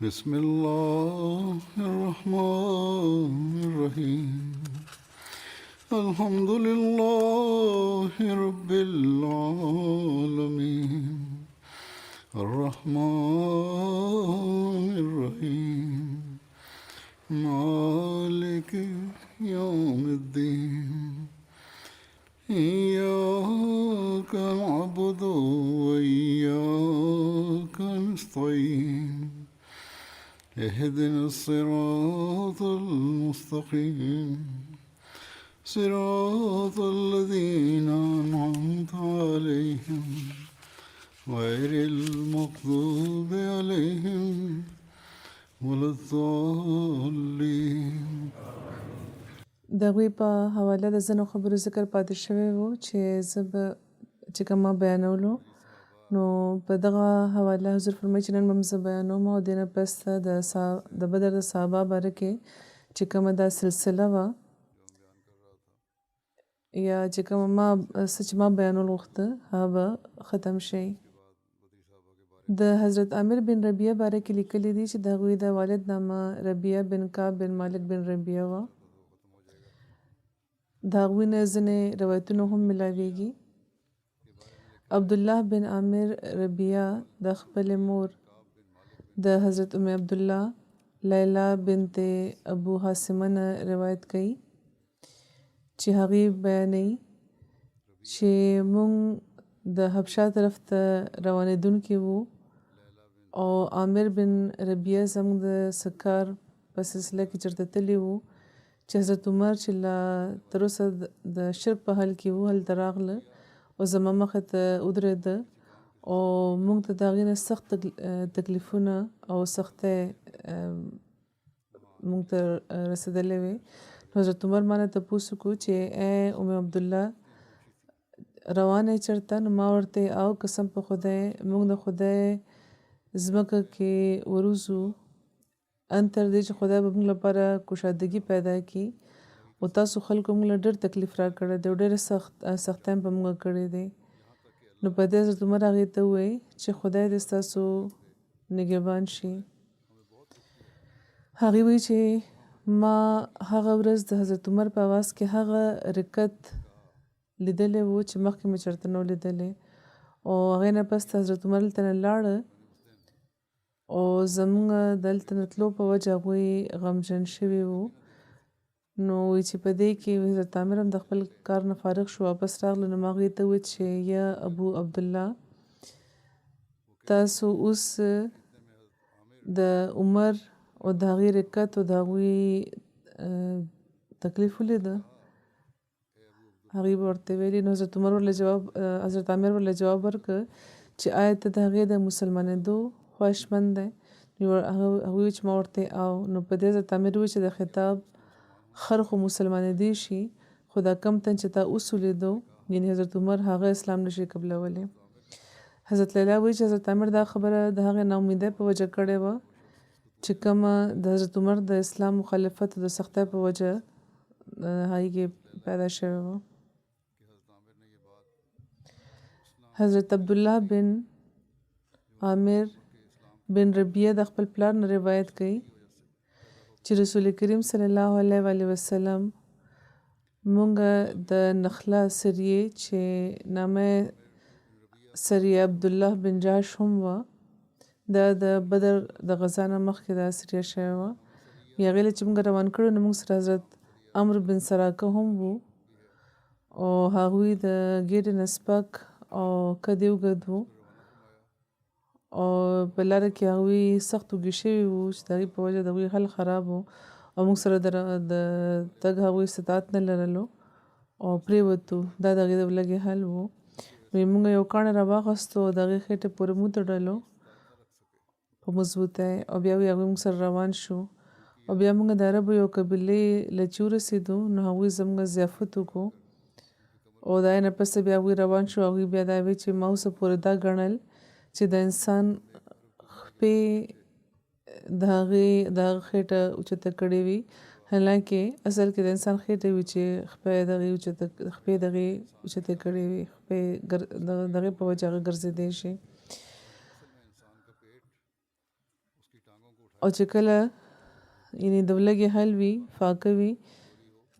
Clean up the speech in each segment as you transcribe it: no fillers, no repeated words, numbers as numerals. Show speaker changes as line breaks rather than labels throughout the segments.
بسم الله الرحمن الرحيم الحمد لله رب العالمين الرحمن الرحيم مالك يوم الدين إياك نعبد وإياك نستعين اهدنا الصراط المستقيم صراط الذين أنعمت عليهم غير المغضوب عليهم ولا الضالين.
د هغوی په حواله د ځینو خبرو ذکر پاتې شوی و چې زه به چې کوم ما بیانولو نو په دغه حواله حضور فرمایي چې نن به زه بیانوم او د نه پس د بدر د صحابه باره کې چې کومه دا سلسله وه یا چې کومه څه چې ما بیانول غوښته هغه به ختم شي. د حضرت عامر بن ربیعه باره کې لیکلي دي چې د هغوی د والد نامه ربیعه بن کعب بن مالک بن ربیعه وه. د هغوی نه ځینې روایتونه هم ملاویږي. عبدالله بن عامر ربیعه د خپلې مور د حضرت ام عبدالله لیلا بنت ابو حاسمه نه روایت کوي چې هغې بیانوي چې موږ د حبشه طرف ته روانېدونکي وو او عامر بن ربیعه زموږ د سکار په سلسله کې چېرته تللي وو چې حضرت عمر چې تر اوسه د شرک په حال کې وو هلته راغله او زما مخې ته ودرېده او موږ ته د هغې نه سخت تکلیفونه او سختۍ موږ ته رسېدلې وې. نو حضرت عمر ما نه تپوس وکړو چې ای ام عبدالله روان یې چېرته؟ نو ما ورته او قسم په خدای موږ د خدای ځمکه کې وروځو ان تر دې چې خدای به موږ لپاره کشادګي پیدا کړي او تاسو خلکو موږ له ډېر تکلیف را کړی دی او ډېرې سختیان په موږ کړی دی. نو په دې حضرت عمر هغې ته ووایي چې خدای دې ستاسو نګهبان شي. هغې وایي چې ما هغه ورځ د حضرت عمر په اواز کې هغه رکت لیدلی و چې مخکې مې چېرته نه و لیدلی او هغې نه پس حضرت عمر هلته نه لاړه او زموږ دلته نه تلو په وجه هغوی غمجن شوي وو. نو وایي چې په دې کې حضرت عامر هم د خپل کار نه فارغ شو واپس راغله. نو ما هغې ته وویل چې یا ابو عبدالله تاسو اوس د عمر او د هغې رکت او د هغوی تکلیف ولیده؟ هغې به ورته ویلي. نو حضرت عامر ورله جواب ورکړ چې آیا ته د هغې د مسلمانېدو خواهشمند دی؟ هغوی وویل چې ما ورته او نو په دې حضرت عامر وویل چې د خطاب خر خو مسلمانېدی شي خو دا کم تن چې تا اوس ولیدو یعنې حضرت عمر هغه اسلام نشي قبلولی. حضرت لیلا وایي چې حضرت عامر دا خبره د هغې ناامیدۍ په وجه کړې وه چې کومه د حضرت عمر د اسلام مخالفت او د سختۍ په وجه هغې کې پیدا شوې وه. حضرت عبدالله بن عامر بن ربیعه د خپل پلار نه روایت کوي چې رسول کریم صلی الله علیه وسلم مونږ د نخله سریې چې نامه سریه عبدالله بن جاش هم وه دا د بدر د غزا نه مخکې دا سریه شوې وه. هغې له چې مونږ روان کړو نو مونږ سره حضرت عمرو بن سراقه هم وو او هغوی د ګیډې نه سپک او قد اوږد وو او په لاره کې هغوی سخت وږي شوي وو چې د هغې په وجه د هغوی حال خراب و او موږ سره د تګ هغوی استطاعت نه لرلو او پرېوتو. دا د هغې د لږې حل و. نو موږ یو کاڼی راواخیستو او د هغې خېټې پورې مو وتړلو په مضبوطۍ او بیا هغوی موږ سره روان شو او بیا موږ د عربو یو قبیلې له چې ورسېدو نو هغوی زموږ ضیافت وکړو او د هغې نه پس بیا هغوی روان شو. هغوی بیا دا وایي چې ما اوسه پورې دا ګڼل چې د انسان خپې د هغې خېټه اوچته کړې وي حالانکه اصل کې د انسان خېټه وي چې خپې د هغې اوچتې کړې وي خپې د هغې په وجه هغه ګرځېدی شي. او چې کله یعنی د لږې حل وي فاقه وي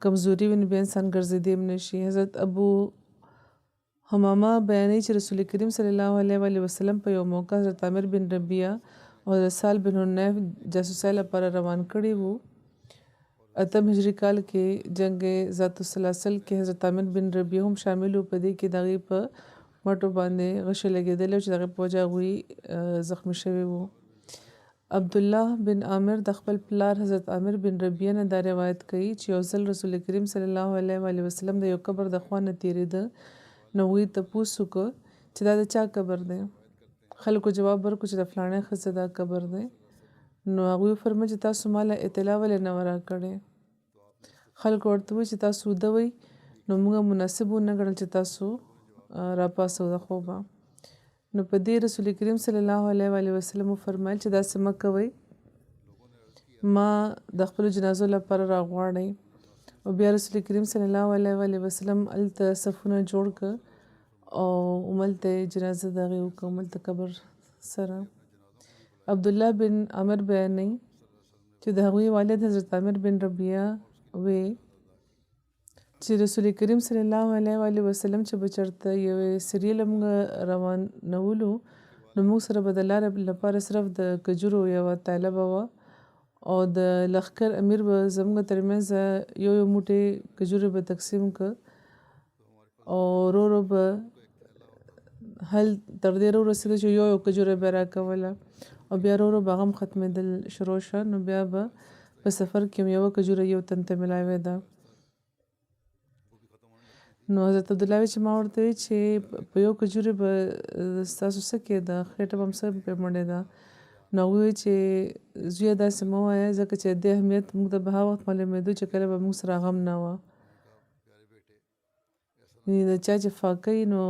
کمزوري وي نو بیا انسان ګرځېدی هم نشي. حضرت ابو حمامه بیانوي چې رسول کریم صلی الله علیه وسلم په یو موقع حضرت عامر بن ربیعه او حضرت سال بن حنیف جاسوسۍ لپاره روان کړي وو. 8 هجري کال کې جنگ ذات السلاسل کې حضرت عامر بن ربیعه هم شامل وو. په دې کې د هغې په مټو باندې غشې لګېدلې او چې د هغې په وجه هغوی زخمي شوي وو. عبدالله بن عامر د خپل پلار حضرت عامر بن ربیعه نه دا روایت کوي چې یو ځل رسول کریم صلی الله علیه وسلم د یو قبر د خوا نه تېرېده نو هغوی تپوس وکړه چې دا د چا قبر دی. خلکو جواب ورکړو چې د فلانۍ ښځې دا قبر دی. نو هغوی وفرمایل چې تاسو ما له اطلاع ولې نه وه راکړې. خلکو ورته وویل چې تاسو ویده وئ نو موږ مناسب ونه ګڼل چې تاسو راپاڅو د خوبه. نو په دې رسول کریم صلی الله علیه وسلم وفرمایل چې داسې مه کوئ، ما د خپلو جنازو لپاره راغواړئ. او بیا رسول کریم صلی الله علیه وسلم هلته صفونه جوړ کړه او هملته یې جنازه د هغې وکړه، هملته قبر سره. عبدالله بن عمر بیانوي چې د هغوی والد حضرت عامر بن ربیعه وی چې رسول کریم صلی الله علیه وسلم چې به چېرته یوې سریې له موږ روانولو نو موږ سره به د لارې لپاره صرف د کجورو یوه تیله به وه او د لښکر امیر به زموږ ترمنځ یو موټی کجورې به تقسیم کړه او ورو به حل تر دې ورسېده چې یو کجوره به راکوله او بیا ورو به هغه هم ختمېدل شروع شه. نو بیا به په سفر کې یوه کجوره یو تن ته میلاوېده. نو حضرت عبدالله وی چې ما ورته وی چې په یو کجورې به ستاسو څه کېده، خېټه به هم څه پرې مړېده. نو هغوی وی چې زویه داسې مه وایه ځکه چې د دې اهمیت موږ ته به هغه وخت معلومېدو چې کله به موږ سره غم نه وه. یعنې د چا چې فاقه وي نو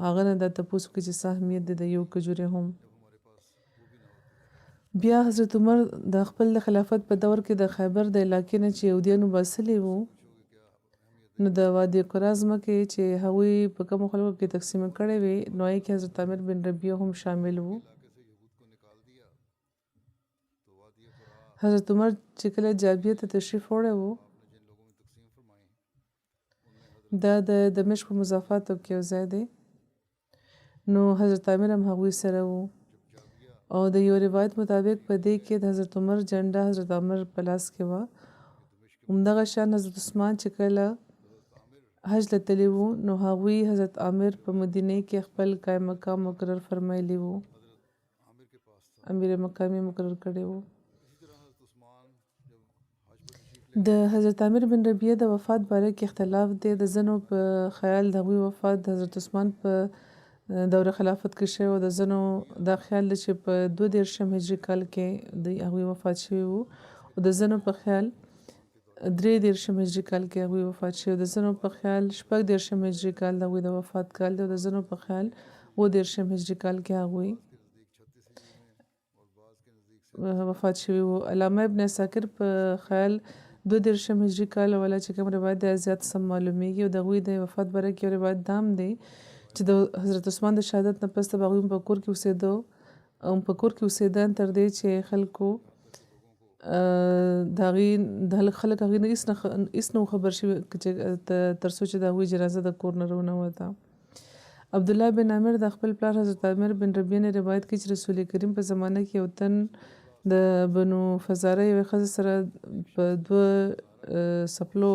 هغه نه دا تپوس وکړي چې څه اهمیت دی د یو کجورې هم. بیا حضرت عمر د خپل د خلافت په دور کې د خیبر د علاقې نه چې یهودیانو باسلي وو نو د وادي قرا ځمکې چې هغوی په کومو خلکو کې تقسیم کړې وې نو هغې کې حضرت عامر بن ربیعه هم شامل وو. حضرت عمر چې کله جابیه ته تشریف وړی وو دا د دمشق په مضافاتو کې یو ځای دی نو حضرت عامر هم هغوی سره وو او د یو روایت مطابق په دې کې د حضرت عمر جنډه حضرت عامر په لاس کې وه. همدغه شان حضرت عثمان چې کله حج ته تللی وو نو هغوی حضرت عامر په مدینه کې خپل قایم مقام مقرر فرمایلی وو، امیر مقام یې مقرر کړی وو. د حضرت عامر بن ربیعه د وفات باره کې اختلاف دی. د ځینو په خیال د هغوی وفات د حضرت عثمان په دوره خلافت کې شوی او د ځینو دا خیال دی چې په 22 هجري کال کې د هغوی وفات شوي وو او د ځینو په خیال 23 هجري کال کې هغوی وفات شوي، د ځینو په خیال 14 هجري کال د هغوی د وفات کال دی او د ځینو په خیال 30 هجري کال کې هغوی وفات شوي وو. علامه ابن عساکر په خیال 32 هجري کال والا چې کوم روایت دی زیات سم معلومیږي او د هغوی د وفات باره کې یو روایت دا هم دی چې د حضرت عثمان د شهادت نه پس به هغوی په کور کې اوسېده او په کور کې اوسېدل تر دې چې خلکو د هغې خلک هغې نه هېڅ نه خبر شوي تر څو چې د هغوی جنازه د کور نه رانوته. عبدالله بن عامر د خپل پلار حضرت عامر بن ربیعه نه روایت کوي چې رسول کریم په زمانه کې یو تن د بنو فزاره یوې ښځې سره په 2 څپلو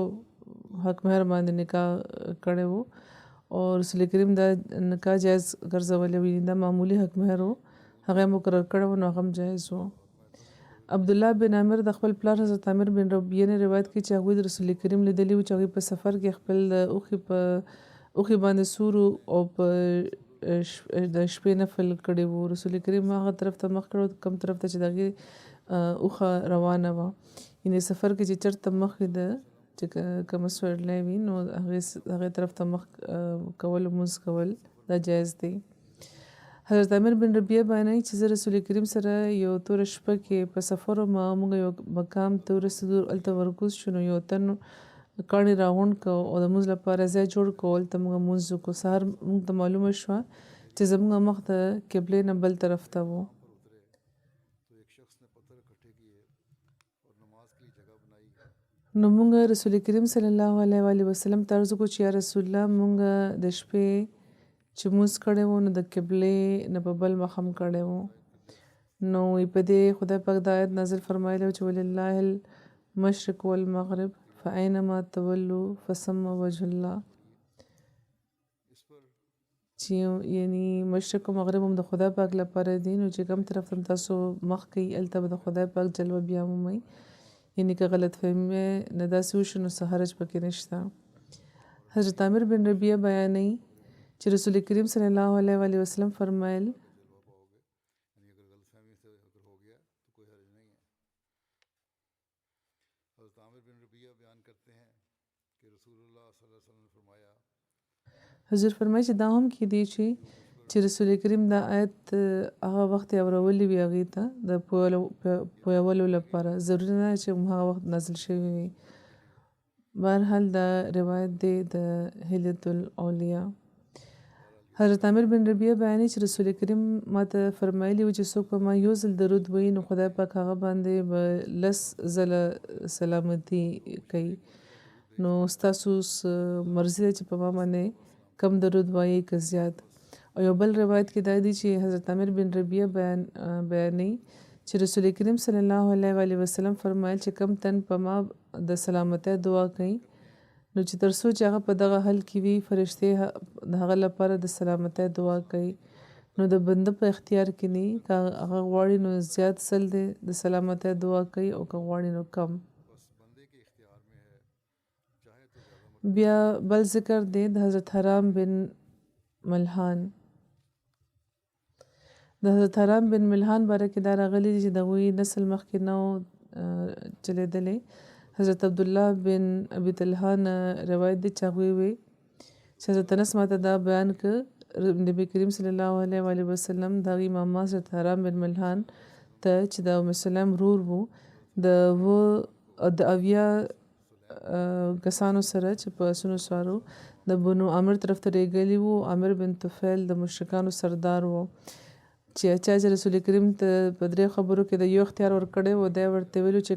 حق مهر باندې نکاح کړی و او رسول کریم دا نکاح جایز ګرځولی وي، دا معمولي حق مهر و هغه یې مقرر کړی و نو هغه هم جایز و. عبدالله بن عامر د خپل پلار حضرت عامر بن ربیعه نه روایت کوي چې هغوی د رسول کریم لیدلي وو چې هغوی په سفر کې خپل اوښې باندې سورو او په د شپې نفل کړی وو. رسول کریم هغه طرف ته مخ کړی کوم طرف ته چې د هغې اوښه روانه وه، یعنې سفر کې چې چېرته مخ یې د چې کومه سورلی وي نو هغې طرف ته مخ کول لمونځ کول دا جایز دی. حضرت عامر بن ربیعه بیانوي چې زه رسول کریم سره یو توره شپه کې په سفر وم، موږ یو مقام ته ورسېدو، هلته ورکوز شو نو یو تن کاڼي راغونډ کړه او د لمونځ لپاره ځای جوړ کړو، هلته موږ لمونځ وکړو. سهار موږ ته معلومه شوه چې زموږ مخ د قبلې نه بل طرف ته و. نو مونږ رسول کریم صلی الله علیه و آله وسلم ته عرض وکړو چې یا رسول الله مونږ د شپې چې مونځ کړی و نو د قبلې نه په بل مخ هم کړی و نو په دې خدای پاک د آیت نازل فرمایلی و چې ولله المشرق والمغرب فاینما تولوا فثم وجه الله چې یعنی مشرق او مغرب هم د خدای پاک لپاره دي نو چې کوم طرف ته تاسو مخ کوئ هلته به د خدای پاک جلوه بیا مومئ یعنی که غلط فهمي نه داسې وشو نو څه حرج پکې نشته حضرت عامر بن ربیعه بیانوي چې رسول کریم صلی الله علیه و آله وسلم فرمایل حضور فرمایي چې دا هم کیدی شي چې رسول کریم دا آیت هغه وخت اورولي وي هغې ته د پوهولو لپاره ضروري نه چې هغه وخت نازل شوی وي بهرحال دا روایت دی د هلیة الاولیا حضرت عامر بن ربیعه بیانوي چې رسول کریم ماته فرمایلي و چې څوک په ما یو ځل درود وایي نو خدای پاک هغه باندې به 10 ځله سلامتي کوي نو ستاسو مرضي ده چې په ما باندې کم درود وایي که زیات او یو بل روایت کې دا دی چې حضرت عامر بن ربیعه بیانوي چې رسول کریم صلی الله علیه و آله وسلم فرمایل چې کم تن په ما د سلامتۍ دعا کوي نو چې تر څو چې هغه په دغه حل کې وي فرشتې د هغه لپاره د سلامتۍ دعا کوي نو د بنده په اختیار کې نه که هغه غواړي نو زیات سل دی د سلامتۍ دعا کوي او که غواړي نو کم بیا بل ذکر دی د حضرت حرام بن ملحان د حضرت حرام بن ملحان باره کې دا راغلی چې د هغوی نسل مخکې نه و چلیدلی حضرت عبدالله بن ابي طلحه نه روایت دی چې هغوی وی چې حضرت انس ماته دا بیان کړ نبی کریم صلی الله علیه و آله وسلم د هغې ماما حضرت حرام بن ملحان ته چې د ام سلیم ورور و د اویا کسانو سره چې په اسونو سوارو د بنو عامر طرف ته ریږلي وو عامر بن طفیل د مشرکانو سردار و چې چا چې رسول کریم ته په درې خبرو کې د یو اختیار ورکړی و دی ورته ویلو چې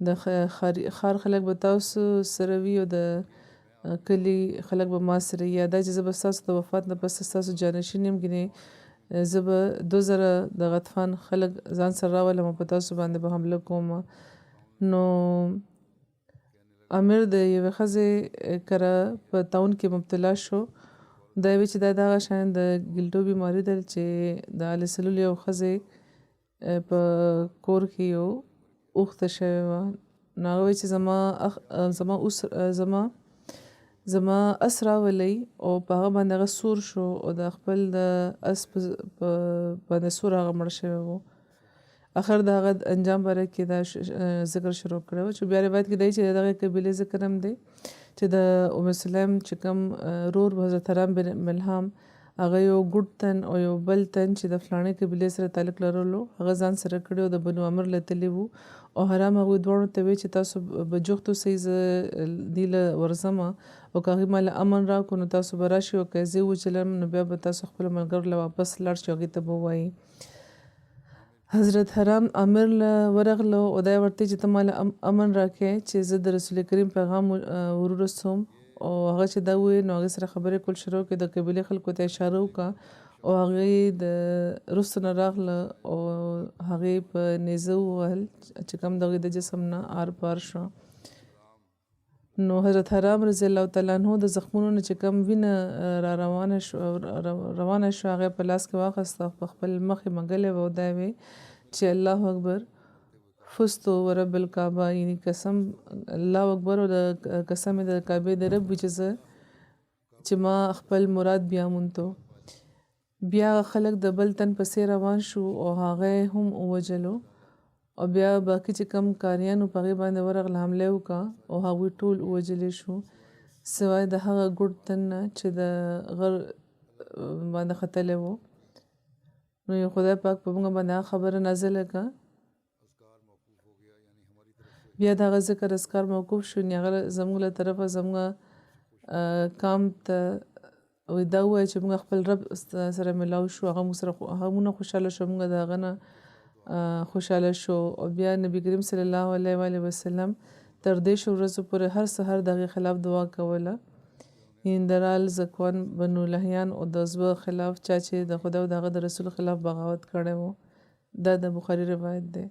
د ښار خلک به تاسو سره وي او د کلي خلک به ما سره یا دا چې زه به ستاسو د وفات نه پس ستاسو جانشین یم ګینې زه به 2000 د غطفان خلک ځان سره راولم په تاسو باندې به حمله کوم نو امیر د یوې ښځې کره په طاعون کې مبتلا شو دا وی چې دا دغه شان د ګلټو بیماري ده چې د علی سلول یو ښځې په کور کې یو اوښته شوې وه نو هغه وی چې زما اس راولی او په هغه باندې هغه سور شو او د خپل د اس په باندې سور هغه مړ شوی و اخر د هغه انجام باره کې دا ذکر شروع کړی و چې بیا روایت کې دی چې دغه قبیلې ذکر هم دی چې د ام سلیم چې کوم رور حضرت حرام بن ملحام هغه یو ګډ تن او یو بل تن چې د فلانې قبیلې سره تعلق لرلو هغه ځان سره کړی او د بنو عمر له تللی وو او حرام هغوی دواړو ته وی چې تاسو به جوختو صحیح زه دې له ورځمه او که هغې ماله امن راکړو نو تاسو به راشئ او که زه وچلم نو بیا به تاسو خپلو ملګرو له واپس لاړ شئ هغې ته به ووایي حضرت حرام امیر له ورغلو او دا ورته چې ته ماله امن راکې چې زه د رسول کریم پیغام ورسوم او هغه چې دا وویل نو هغې سره خبرې کول شروع کړې د قبیلې خلکو ته اشاره وکړه او هغې د وروسته نه راغله او هغې په نیزه ووهل چې کوم د هغې د جسم نه آر پار شو نو حضرت حرام رضی الله تعالی عنہ د زخمونو نه چې کوم وینه روانه شو هغه په لاس کې واخیسته په خپل مخ یې مږلې و او دا وی چې الله اکبر فزتو ورب الکعبه یعنی قسم الله اکبر او د قسم د کعبې د رب چې ما خپل مراد بیا مونته بیا خلک د بل تن پسې روان شو او هغه هم ووجلو او بیا باقي چې کم کاریانو په هغې باندې ورغله حمله وکړه او هغوی ټول ووجلی شو سوای د هغه ګډ تن نه چې د غر باندې ختلی و نو یو خدای پاک په موږ باندې هغه خبره نازله کړه بیا د هغه ذکر اذکار موقوف شو نو هغه زموږ له طرفه زموږ کام ته دا ووایه چې موږ خپل رب سره ملاو شو هغه موږ نه خوشحاله شو موږ د هغه نه خوشاله شو او بیا نبی کریم صلی الله علیه وسلم تر دې شو ورځو پورې هر سحر دغه خلاف دعا کوله هندرال زکوان بنو لحیان او د زوه خلاف چا چې د خدا او دغه د رسول خلاف بغاوت کړی وو دا د بخاری روایت دی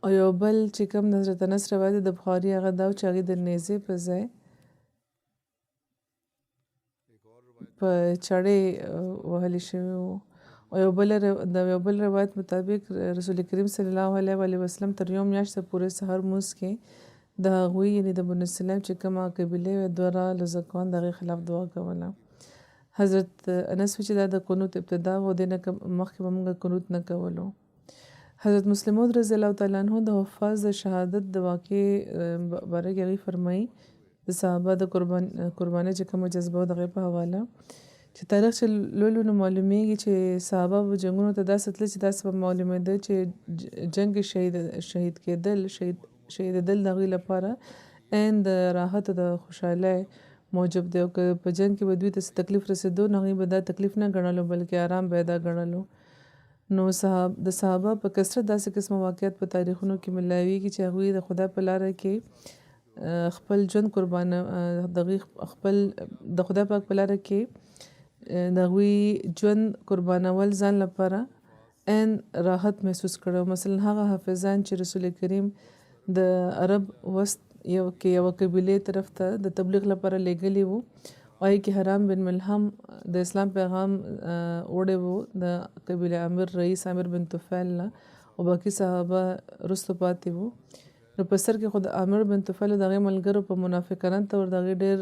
او یو بل چې کوم د حضرت انس روایت د بخاری هغه دا چې هغه د نیزه په ځای په چړې وهلی شوی وو او یو بل روایت مطابق رسول کریم صلی الله علیه وسلم تر یو میاشت پورې سحر موس کې د هغوی یعنی د بنو سلیم چې کومه قبیله وه دوره له زکوان د هغې خلاف دعا کوله حضرت انس چې دا د قنوت ابتدا و دې نه مخکې به موږ قنوت نه کولو حضرت مسلم موعود رضی الله تعالی عنہ د حفاظ د شهادت د واقع باره کې هغې فرمایي د صحابه د قربانۍ چې کومه جذبه و د هغې په حواله چې تاریخ چې لولو نو معلومیږي چې صحابه به جنګونو ته داسې تلل چې داسې به معلومېده چې جنګ شهید کېدل شهیدېدل د هغوی لپاره عین د راحت او د خوشحالۍ موجب دی او که په جنګ کې به دوی ته تکلیف رسېدو نو هغوی به دا تکلیف نه ګڼلو بلکې آرام به یې دا ګڼلو نو د صحابه په کثرت داسې قسمه واقعیت په تاریخونو کې ملاویږي چې هغوی د خدا په لاره کې خپل ژوند قربانه خپل د خدای پاک په لاره کې د هغوی ژوند قربانول ځان لپاره عین راحت محسوس کړو مثلا هغه حافظان چې رسول کریم د عرب وسط یو قبیلې طرف ته د تبلیغ لپاره لېږلي وو او کې حرام بن ملهم د اسلام پیغام وړی وو د قبیله عامر رئیس عامر بن طفیل نه او باقي صحابه رستو پاتې وو نو په سر کې خود عامر بن طفیل د هغې ملګرو په منافقانه طور د هغې ډېر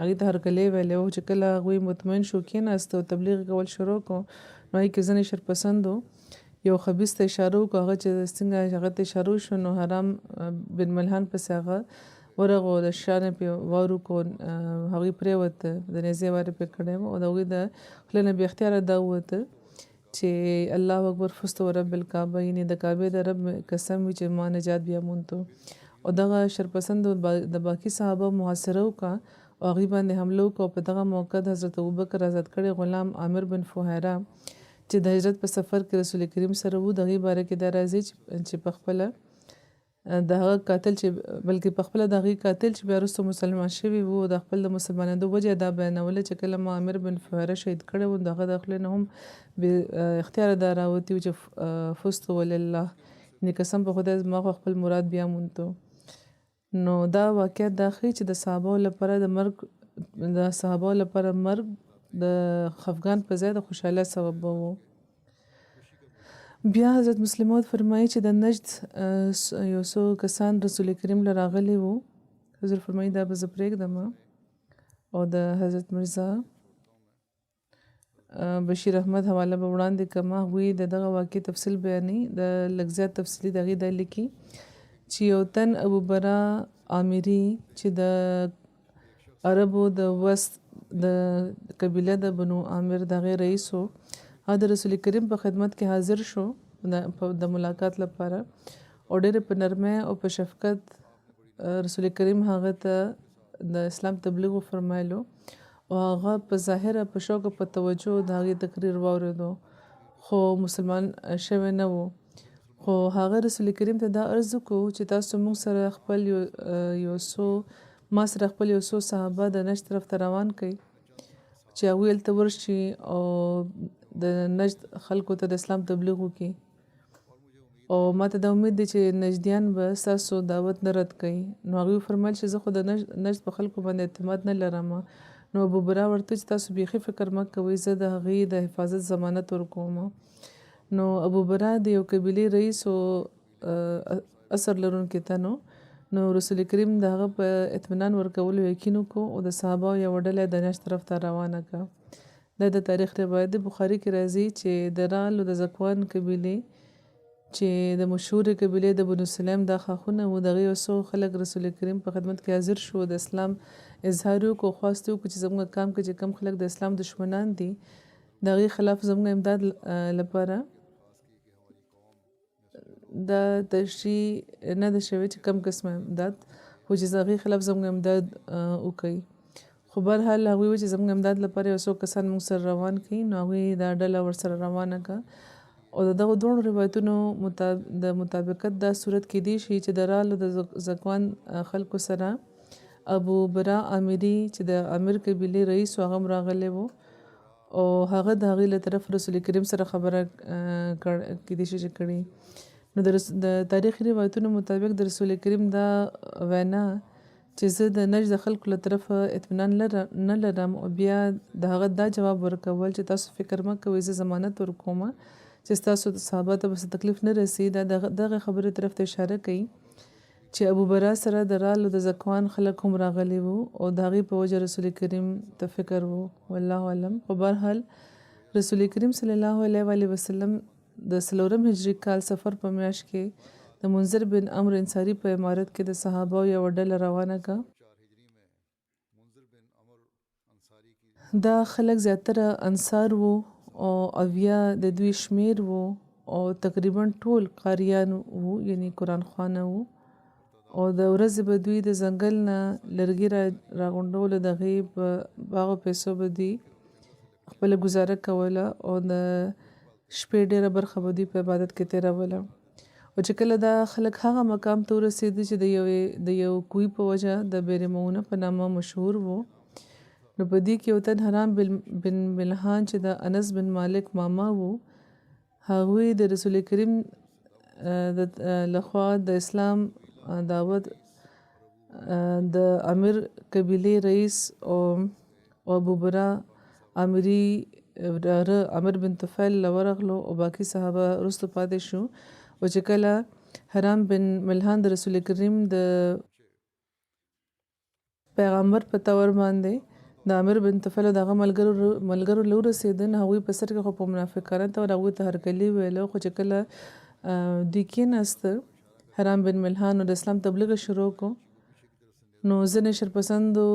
هغې ته هرکلی ویلی وو چې کله هغوی مطمئن شو کېناست او تبلیغ کول شروع کړو نو هغې کې ځینې شرپسند وو یو خبیث ته اشاره وکړو هغه چې څنګه هغه ته اشاره وشو نو حرام بن ملحان پسې هغه ورغو د شانې پې وارو کو هغوی پرېوته د نیزې وارې پې کړی و او د هغوی د خولې نه بې اختیاره دا ووته چې الله اکبر فزت ورب الکعبه یعنې د کعبې د رب قسم وي چې ما نجات بیا موندو او دغه شرپسند د باقي صحابه محاصره وکړه او هغوی باندې حمله وکړه او په دغه موقع د حضرت ابوبکر آزاد کړی غلام عامر بن فهیره چې د هجرت په سفر کې رسول کریم سره وو د هغې باره کې دا راځي چې په خپله د هغه قاتل چې بلکې په خپله د هغې قاتل چې بیا وروسته مسلمان شوي وو د خپل د مسلمانېدو وجه دا بیانوله چې کله ما عامر بن فهیره شهید کړی و د هغه د خولې نه هم بې اختیاره دا راوتي و چې فزتو ولله یعنې قسم په خدای زما خو خپل مراد بیا موندو نو دا واقعیت دا ښیي چې د صحابو لپاره مرګ د خفګان په ځای د خوشحالۍ سبب وو بیا حضرت مسلم موعود فرمایي چې د نجد یو څو کسان رسول کریم له راغلي وو حضور فرمایي دا به زه پرېږدم او د حضرت مرزا بشیر احمد حواله به وړاندې کړم هغوی د دغه واقع تفصیل بیانوي د لږ زیات تفصیلي د هغې دا لیکي چې یو تن ابوبرا عامري چې د عربو د وسط د قبیله د بنو عامر د هغې رئیس و هغه د رسول کریم په خدمت کې حاضر شو د ملاقات لپاره او ډېرې په نرمۍ او په شفقت رسول کریم هغه ته د اسلام تبلیغ وفرمایلو او هغه په ظاهره په شوق او په توجه د هغې تقریر واورېدو خو مسلمان شوی نه و خو هغه رسول کریم ته دا عرض وکړو چې تاسو موږ سره خپل یو څو صحابه د نجد طرف ته روان کړئ چې هغوی هلته ورشي او د نجد خلکو ته د اسلام تبلیغ وکړي او ما ته دا امید دی چې نجدیان به ستاسو دعوت نه رد کوي نو هغوی وفرمیل چې زه خو د نجد په خلکو باندې اعتماد نه لرم نو ابوبرا ورته چې تاسو بیخي فکر مه کوئ زه د هغې د حفاظت ضمانت ورکوم نو ابوبرا د یو قبیلې رئیس او اثر لرونکی ته نو رسول کریم د هغه په اطمینان ورکولو یقین وکړو او د صحابه یوه ډله د نجد طرف ته روانه کړه دا د تاریخ روایت د بخاري کې راځي چې د رالو د زکوان قبیلې چې د مشهورې قبیلې د بنو سلیم دا خاخونه و د هغې یو څو خلک رسول کریم په خدمت کې حاضر شو د اسلام اظهار یې وکړو خواست یې وکړو چې زموږ کام کې چې کوم خلک د اسلام دشمنان دي د هغې خلاف زموږ امداد لپاره دا تشریح نه ده شوې چې کم قسمه امداد خو چې د هغې خلاف زموږ امداد وکړي خو بهرحال هغوی وایي چې زموږ امداد لپاره یو څو کسان موږ سره روان کړي، نو هغوی دا ډله ورسره روانه کړه. او د دغو دواړو روایتونو د مطابقت دا صورت کیدی شي چې د رالو د زکوان خلکو سره ابو برا عامري چې د عامر قبیلې رئیس و، هغه هم راغلی و او هغه د هغې له طرف رسول کریم سره خبره کیدی شي چې کړي. نو د تاریخي روایتونو مطابق د رسول کریم دا وینا چې زه د نجد خلکو له طرفه اطمینان نه لرم، او بیا د هغه دا جواب ورکول چې تاسو فکر مه کوئ، زه ضمانت ورکوم چې ستاسو صحابه ته به تکلیف نه رسي. دا دغه خبرې طرف ته اشاره کوي چې ابو برا سره د رالو د زکوان خلک هم راغلي وو او د هغې په وجه رسول کریم ته فکر وو، والله علم. په بهرحال رسول کریم صلی الله علیه وسلم د 4 هجري کال سفر په میاشت کې د منذر بن عمرو انصاري په امارت کې د صحابه یو ډله روانه کړه. دا خلک زیاتره انصار وو او اویا د دوی شمیر وو او تقریبا ټول قاریان وو، یعنی قرآن خوانه وو. او د ورځې به دوی د ځنګل نه لرګي راغونډولو، د هغې په باغو پیسو به دوی خپله ګزاره کوله او د شپې ډېره برخه به دوی په عبادت کې تېروله. او چې کله دا خلک هغه مقام ته ورسېدي چې د یو کوی په وجه د بیر مونه په نامه مشهور وو، نو په دې کې یو تن حرام بن ملحان چې د انس بن مالک ماما وو، هغوی د رسول کریم لخوا د اسلام دعوت د امیر قبیلې رئیس او ابو برا عامري عامر بن طفیل لورغلو او باقی صحابه رستو پاتې شو. او چې کله حرام بن ملحان د رسول کریم د پیغمبر په تور باندې د عامر بن طفیل او دغه ملګرو له ورسېدل، هغوی په سر کې خو په منافقانه طور هغوی ته هرکلي ویلو. خو چې کله دوی کېناسته، حرام بن ملحان د اسلام تبلیغ شروع کو، نو ځینې شرپسندو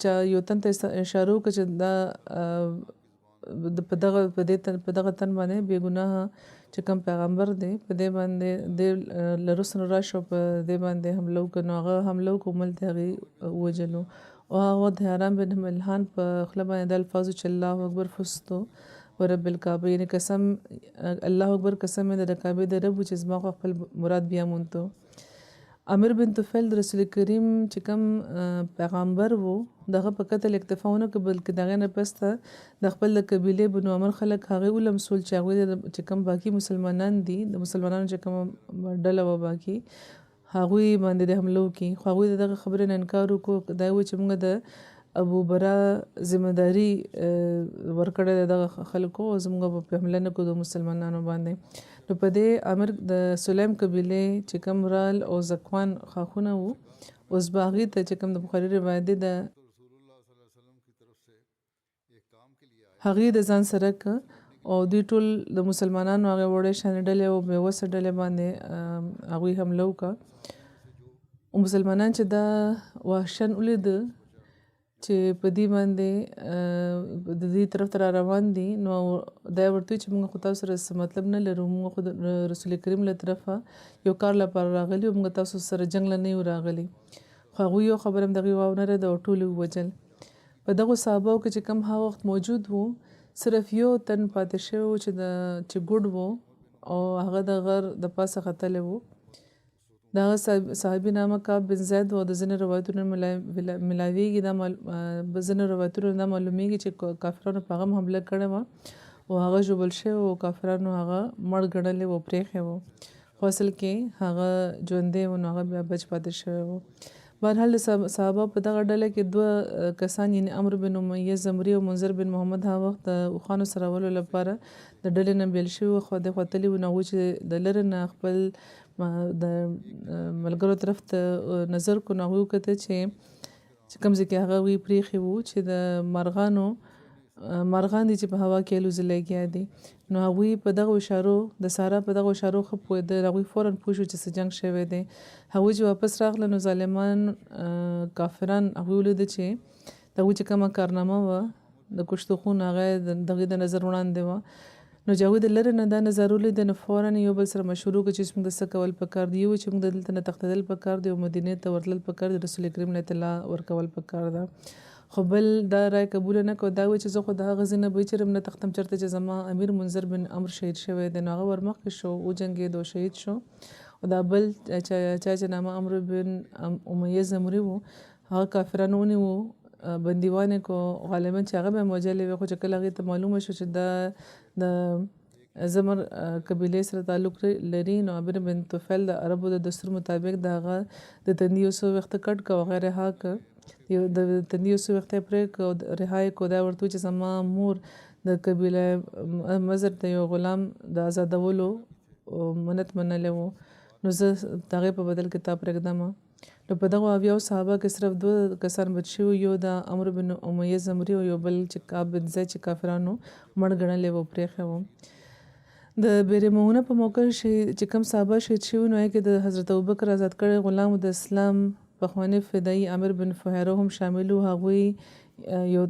چا یو تن ته اشاره وکړه چې دا په دغه تن باندې بې ګناهه چې کوم پیغمبر دی، په دې باندې د له رسل راشه په دې باندې حمله وکړه. نو هغه حمله وکړو، ملته هغې ووجلو. او هغه د حرام بن ملحان په خوله باندې د الفاظو چې الله اکبر فزتو ورب الکعبه، یعنی قسم الله اکبر قسم د کعبې د رب چې زما خپل مراد بیا مونته. عامر بن طفیل د رسول کریم چې کوم پیغمبر وو، دغه په قتل اکتفا ونه کړه، بلکې دغه نه پسته د خپل قبیلې بنو عمر خلک هغې ولمسول چې هغوی چې کوم باقي مسلمانان دي، د مسلمانانو چې کومه ډله وه باقي، هغوی باندې د حمله وکړي. خو هغوی د دغه خبرې نه انکار وکړو، دا یې وویل چې موږ د ابو برا ذمهداري ورکړې ده دغه خلکو، او زموږ په حمله نه کړو د مسلمانانو باندې. نو په دې عامر د سلیم قبیلې چې کوم رال او زکوان خاخونه وو، اوس به هغې ته چې کوم د بخاري روایت دی، د هغې د ځان سره که او دوی ټول د مسلمانانو هغې وړې شانې ډلې او بېوسه ډلې باندې هغوی حمله وکړه. او مسلمانان چې دا وحشن ولیده چې په دې باندې د دې طرف ته را روان دي، نو دا یې ورته ویل چې موږ خو تاسو سره څه مطلب نه لرو، موږ خو د رسول کریم له طرفه یو کار لپاره راغلي او موږ تاسو سره جنګ له نه یو راغلي. خو هغوی یو خبره هم دغې واونرده او ټول یې ووجل. په دغو صحابو کې چې کوم هغه وخت موجود وو، صرف یو تن پاتې شوی و چې ګوډ و او هغه د غر د پاسه ختلی و. د هغه صحابي نامه کعب بن زید و. د ځینې روایتونو ملاویږي، ځینې روایتونو دا معلومیږي چې کافرانو په هغه هم حمله کړې وه او هغه ژوبل شوی و، کافرانو هغه مړ ګڼلی و، پرېښی و، خو اصل کې هغه ژوندی و، نو هغه بیا بچ پاتې شوی و. بهرحال د صحابه په دغه ډله کې 2 کسان، یعنې عمرو بن امیه زمري او منذر بن محمد هغه وخت د اوښانو سرولو لپاره د ډلې نه بیل شوي وو، خو دخوا تللي وو. نو هغوی چې د لرې نه خپل د ملګرو طرف ته نظر کو، نو هغوی وکتل چې کوم ځای کې هغه هغوی پرېښي وو چې د مارغان دي چې په هوا کې الوزي لګیا دي. نو هغوی په دغو اشارو د سارا په دغو اشارو ښه پوهېدل، هغوی فوراً پوه شو چې څه جنګ شوی دی. هغوی چې واپس راغله، نو ظالمان کافران هغوی ولیده چې د هغوی چې کومه کارنامه وه د کشتو خون، هغه د هغې د نظر وړاندې وه. نو چې هغوی د لرې نه دا نظر ولیده، نو فوراً یو بل سره مشورو وکړه چې موږ د څه کول پکار دي. یو چې موږ دلته نه تښتېدل پکار دي او مدینې ته ورتلل پکار دي، رسول کریم له اطلاع ورکول پکار ده. خو بل دا رای قبول نه کو دا و چې زه خو د هغه ځای نه به چېرم نه تښتم چېرته چې زما امیر منذر بن عمرو شهید شوی دی نو هغه ورمخکې شو وجنګېد او شهید شو او دا بل چا چې نامه عمرو بن امیه زمري و هغه کافرانو ونیوو بندیوان کو غالبا چې هغه به موجلې وي خو چې کله هغې ته معلومه شو چې دا د زمر قبیلې سره تعلق لري نو عامر بن طفیل د عربو د دستور مطابق د هغه د تندي یو څو وخته کټ که او هغه رها که یو د تندي یو څو وخته پرې که او رها یې کو دا ورته چې زما مور د قبیله مزر د یو غلام د آزادولو منت منلی و نو زه د هغې په بدل کې تا پرېږدم نو په دغو اویاو صحابه کې صرف دوه کسان بچ شوي یو د عمرو بن امیه زمري او یو بل چې کعب بن زید چې کافرانو مړ ګڼلی و پرېښی و د بیرمونه په موقع چې کوم صحابه شهید شوي نو هغې کې د حضرت ابوبکر آزاد کړی غلام د اسلام پخوانی فدایي عامر بن فهیره هم شامل و هغوی یو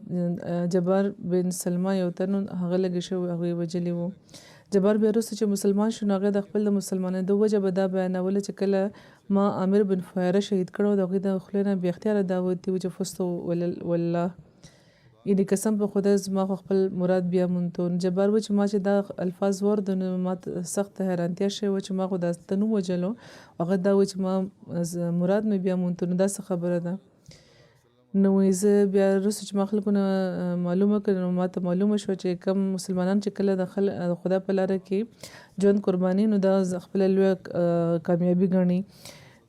جبار بن سلمه یو تن هغه لږې شوي هغوی وجلي وو جبار بیا وروسته چې مسلمان شو نو هغې د خپل د مسلمانېدو وجه به دا بیانوله چې کله ما عامر بن فهیره شهید کړی د هغوی د خولې نه بې اختیاره دا وتي و چې فزتو والله یعنې قسم په خدای زما خو خپل مراد بیا مونتو جبار و چې ما چې دا الفاظ واورده نو ما سخت حیرانتیا شوې وه چې ما خو دا تنو وجلو هغه دا و چې ما مراد مې بیا مونتو نو دا څه خبره ده نو زه بیا وروسته چې ما خلکو نه معلومه کړه نو ما ته معلومه شوه چې کم مسلمانان چې کله د خدا په لاره کې ژوند قرباني نو دا خپله لویه کامیابي ګڼي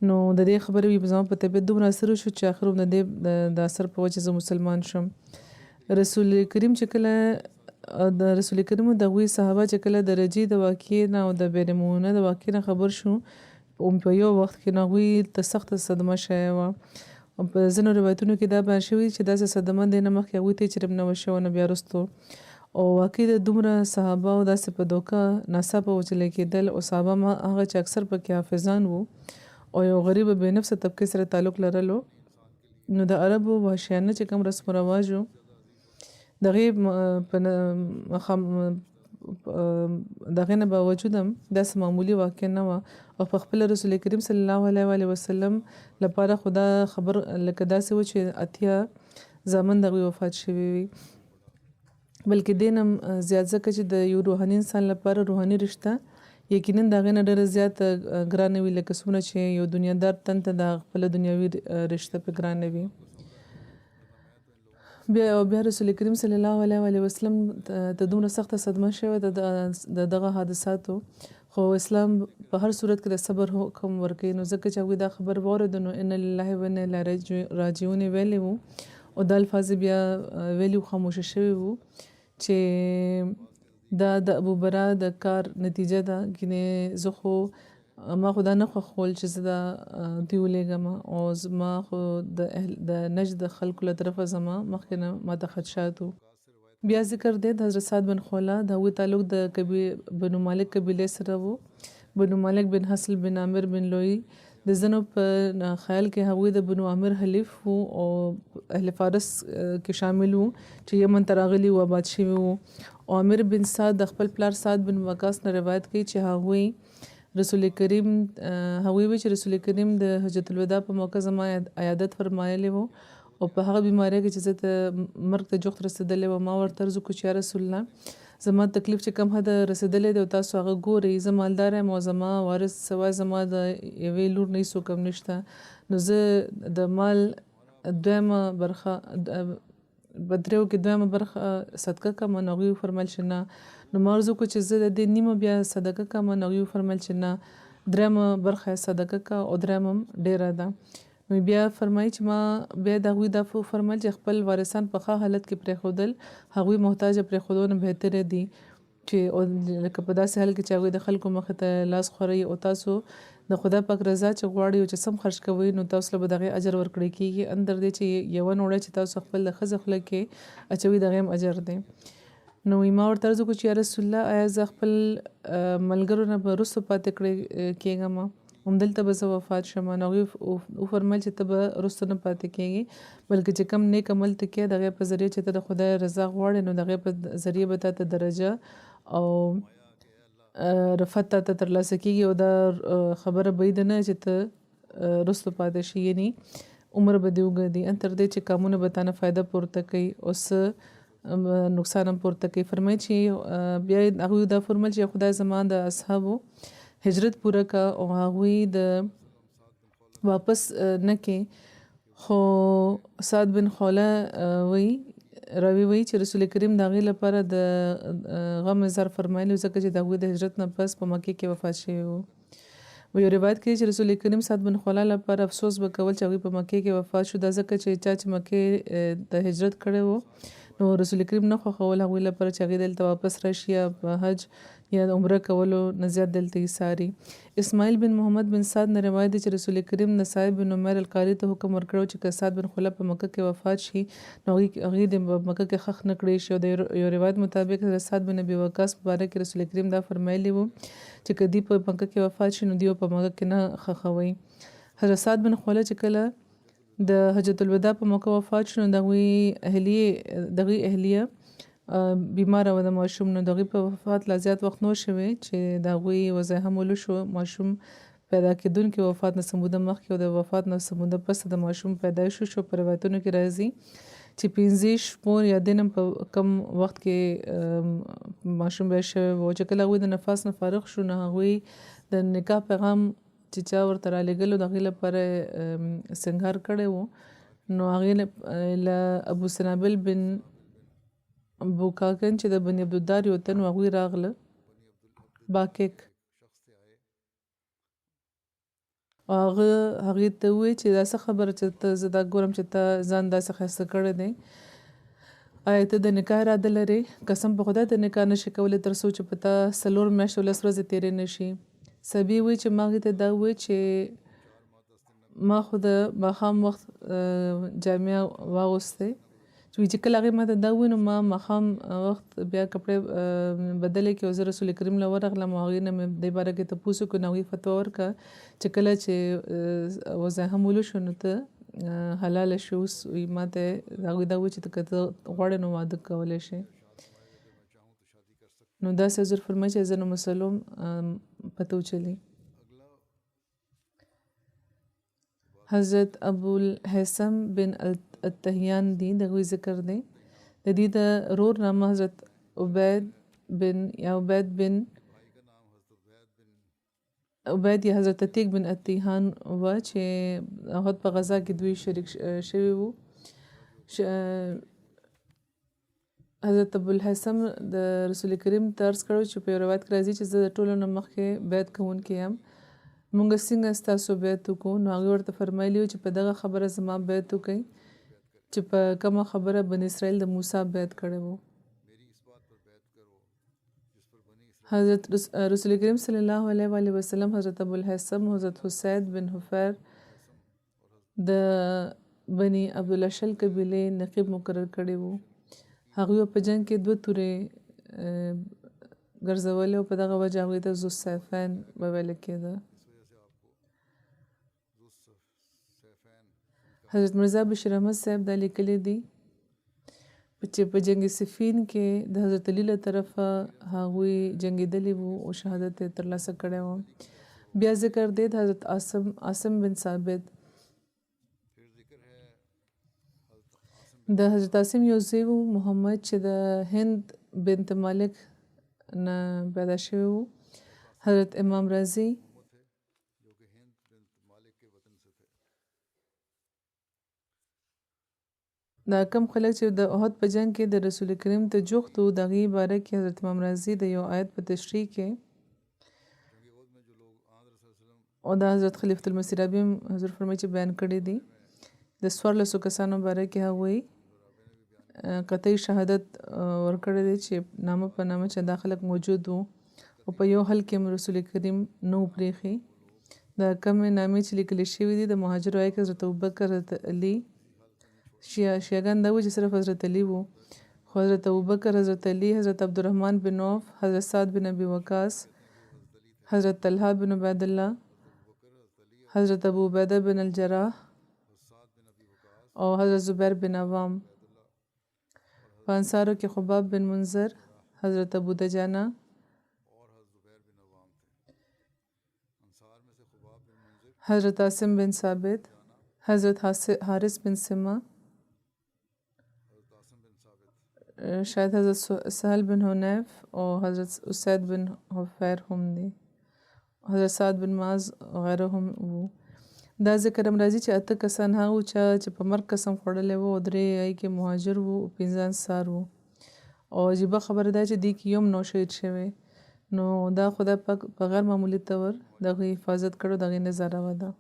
نو د دې خبرې وي زما په طبیعت دومره اثر وشو چې اخر د دې د اثر په وجه زه مسلمان شم رسول کریم چې کله د رسول کریم د هغوی صحابه چې کله د رجې د واقعې نه او د بیرمونه د واقعې نه خبر شو په یو وخت کې نو هغوی ته سخته صدمه شوې وه په ځینو روایتونو کې دا بیان شوي چې داسې صدمه دی نه مخکې هغوی ته چېرم نه وشوه نه بیا وروستو او واقعي د دومره صحابه او داسې په دوکه ناڅاپه وچلی کېدل او صحابه ما هغه چې اکثر پکې حافظان وو او یو غریب بې نفسه طبقې سره تعلق لرلو نو د عربو وحشیانه چې کوم رسم و رواج و د هغې د هغې نه باوجود هم داسې معمولي واقع نه وه او په خپله رسول کریم صلی الله علیه وسلم لپاره خدا خبر لکه داسې و چې اتیا زامن د هغوی وفات شوي وي بلکې دې نه هم زیات ځکه چې د یو روحاني انسان لپاره روحاني رشته یقینا د هغې نه ډېره زیاته ګرانه وي لکه څومره چې یو دنیادار تن ته د خپله دنیاوي رشته پې ګرانه وي بیا رسول کریم صلی الله علیه وسلم ته دومره سخته صدمه شوې د دغه حادثاتو خو اسلام په هر صورت کې د صبر حکم ورکوي نو ځکه چې هغوی دا خبر واورېده نو ان لله و انا الیه راجعون ویلي وو او دا الفاظ بیا ویلي خاموشه شوي وو چې دا د ابوبرا د کار نتیجه ده ګینې زه خو ما خو دا نه خوښول چې زه دا دوی ولېږم او زما خو د نجد خلکو له طرفه زما مخکې نه ما ته خدشات وو بیا ذکر دی د حضرت سعد بن خوله د هغوی تعلق د بنو مالک قبیلې سره و بنو مالک بن حصل بن عامر بن لوی د ځینو په خیال کې هغوی د بنو عامر حلیف وو او اهل فارس کې شامل وو چې یمن ته راغلي وو آباد شوي وو او عامر بن سعد د خپل پلار سعد بن وقاص نه روایت کوي چې هغوی رسول کریم هغوی وی چې رسول کریم د حجت الوداع په موقع زما عیادت فرمایلی وو او په هغه بیماری کې چې زه ته مرګ ته جوخت رسېدلی وم ما ورته عرض وکړو چې یا رسول الله زما تکلیف چې کم حده رسېدلی دی او تاسو هغه ګورئ زه مالدار یم او زما وارث سوای زما د یوې لور نه هېڅوک هم نشته نو زه د مال دویمه برخه په دریو کې دویمه برخه صدقه کړم نو هغوی وفرمیل چې نه نو ما عرض وکړو چې زه د دې نیمه بیا صدقه کړم نو هغوی وفرمیل چې نه دریمه برخه یې صدقه کړه او دریمه هم ډېره ده نو بیا فرمایي چې ما بیا د هغوی دا وفرمیل چې خپل وارثان په ښه حالت کې پرېښودل هغوی محتاجه پرېښودونه بهتره دي چې لکه په داسې حال کې چې هغوی د خلکو مخې ته لاس خورئ او تاسو د خدا پاک رضا چې غواړئ او چې سم خرج کوئ نو تاسو له به د هغې اجر ورکړی کېږي اندر دی چې یوه نوړه چې تاسو خپل د ښځې خوله کې اچوي د هغې هم اجر دی نو ما ورته عرض وکړو چې یا رسول الله آیا زه خپل ملګرو نه به وروسته پاتې کړی کېږم همدلته به زه وفات شم نو هغوی وفرمیل چې ته به وروسته نه پاتې کېږي بلکې چې کم نیک عمل ته کوې د هغې په ذریعه چې ته د خدای رضا غواړې نو د هغې په ذریعه به تا ته درجه او رفعت تا ته ترلاسه کېږي او دا خبره بعیده نه چې ته وروسته پاتې شي یعنې عمر به دې وګرځي ان تر دې چې کامونه به تانه فایده پورته کوي او څه نقصان هم پورته کوي. فرمایي چې بیا هغوی دا فرمایل چې خدای زما د اصحابو هجرت پوره کا او هغوی د واپس نه کې. خو سعد بن خوله راوي وایي چې رسول کریم د هغې لپاره د غم اظهار فرمایلی ځکه چې د هغوی د هجرت نه پس په مکې کې وفات شوي وو. و یو روایت کې چې رسول کریم سعد بن خوله لپاره افسوس به کول چې هغوی په مکې کې وفات شو، دا ځکه چې چا چې مکې ته هجرت کړی وو نو رسول کریم نه خوښول هغوی لپاره چې هغوی دلته واپس راشي یا په حج یا عمره کولو نه زیات دلته ایساري. اسماعیل بن محمد بن سعد نه روایت دی چې رسول کریم نصائب بن عمر القاری ته حکم ورکړو چې که سعد بن خوله په مکه کې وفات شي نو هغوی د مکه کې ښخ نه کړی شي. او د یو روایت مطابق سعد بن ابي وقاص په باره کې رسول کریم دا فرمایلی وو چې که دوی په مکه کې وفات شي نو دوی په مکه کې نه ښخوي. حضرت سعد بن خوله چې کله د حجة الوداع په موقع وفات شو نو د هغوی اهلیه بیماره و د ماشوم نو د هغوی په وفات لا زیات وخت نو شوی چې د هغوی وضع حملو شو. ماشوم پیدا کېدونکې وفات نه څه موده مخکې او د وفات نه څه موده پس د ماشوم پیدایش وشو. په روایتونو کې راځي چې 15 شپو یا دن په کم وخت کې ماشوم بیا شوی و چې کله هغوی د نفاس نه فارغ شو نو هغوی د نکاح پیغام چې چا ورته رالیږلو د هغې لپاره سنګار کړی و نو هغې له ابو سنابل بن بوکاکن چې د بني عبدالدار یو تن و هغوی راغله باکک او هغې ته ووایي چې دا څه خبره چې ته زه دا ګورم چې ته ځان داسې ښایسته کړی دی، آیا ته د نکاح اراده لرې؟ قسم په خدای ته نکاح نشي کولی تر څو چې په تا 4 میاشتې 10 ورځې تېرې نه شي. صبي وایي چې ما هغې ته دا ووایي چې ما خو د ماښام وخت جامع واغوستی چې کله هغې ما ته دا ووایي نو ما ماښام وخت بیا کپړې بدلې کړې او زه رسول کریم له ورغلم او هغې نه مې دې باره کې تپوس وکړو نو هغوی فتوا ورکړه چې کله چې وضع حملو شو نو ته حلاله شي. اوس ما ته هغوی دا ووایي چې ته که ته غواړې نو واده کولی شي. نو داسې حضور فرمایي چې ځینو مسلو پته وچلي. حضرت ابو الحسن بن التهیان دی د هغوی ذکر دی. د دې د رور نامه حضرت عبید یا حضرت عتیق بن التیحان و چې احد په غزا کې دوی شریک شوي وو. حضرت ابو الحسن د رسول کریم ته عرض کړو چې په یو روایت کې راځي چې زه د ټولو نه مخکې بیعت کوونکی یم، مونږ څنګه ستاسو بیعت وکړو؟ نو هغې ورته فرمایلي وو چې په دغه خبره زما بیعت وکړئ چې په کومه خبره بني اسرائیل د موسی بیعت کړی وو. حضرت رسول کریم صلی الله علیه وسلم حضرت ابو الحسن حضرت حسید بن حفیر د بني عبدالاشل قبیلې نقیب مقرر کړی وو. هغوی په جنګ کې 2 تورې ګرځولې او په دغه وجه هغوی ته ذو السیفین ویل کېده. حضرت مرزا بشیر احمد صاحب دا لیکلی دی چې په جنگ صفین کې د حضرت علی له طرفه هغوی جنګېدلي وو او شهادت یې ترلاسه کړی و. بیا ذکر دی د حضرت عاصم بن ثابت. د حضرت عاصم یو زوی و محمد چې د هند بنت مالک نه پیدا شوی و. حضرت امام رازی دا کم خلک چې د احد په جنگ کې د رسول کریم ته جوخت وو د هغې باره کې حضرت امام رازی د یو آیت په تشریح کې او د حضرت خلیفة المسیح رابعه حضور فرمایي چې بیان کړی دی. د 1400 کسانو باره کې هغوی قطعي شهادت ورکړی دی چې نامه په نامه چې دا خلک موجود وو او په یو حل کې رسول کریم نو پرېښي. دا کمې نامې چې لیکلې شوي دي د مهاجرو آی کې حضرت ابوبکر، حضرت علی، شیعاګان دا وایي چې صرف حضرت علی وو، خو حضرت ابوبکر، حضرت علی، حضرت عبدالرحمن بن عوف، حضرت سعد بن ابي وقاص، حضرت طلحه بن عبید الله، حضرت ابو عبیده بن الجراح او حضرت زبیر بن عوام. په انصارو کې خباب بن منذر، حضرت ابو دجانه، حضرت عاصم بن ثابت، حضرت حارث بن سما، شاید حضرت سهل بن حنیف او حضرت اسید بن حفیر هم دی، حضرت سعد بن معاذ غیره هم وو. دا ذکر هم راځي چې 8 کسان هغه وو چې په مرګ قسم خوړلی وو او 3 هغې کې مهاجر وو او 15 انصار وو. او عجیبه خبره دا چې دې کې یو هم نو شهید شوی، نو دا خدای پاک په غیر معمولي طور د هغوی حفاظت کړو، د هغې نظاره وده.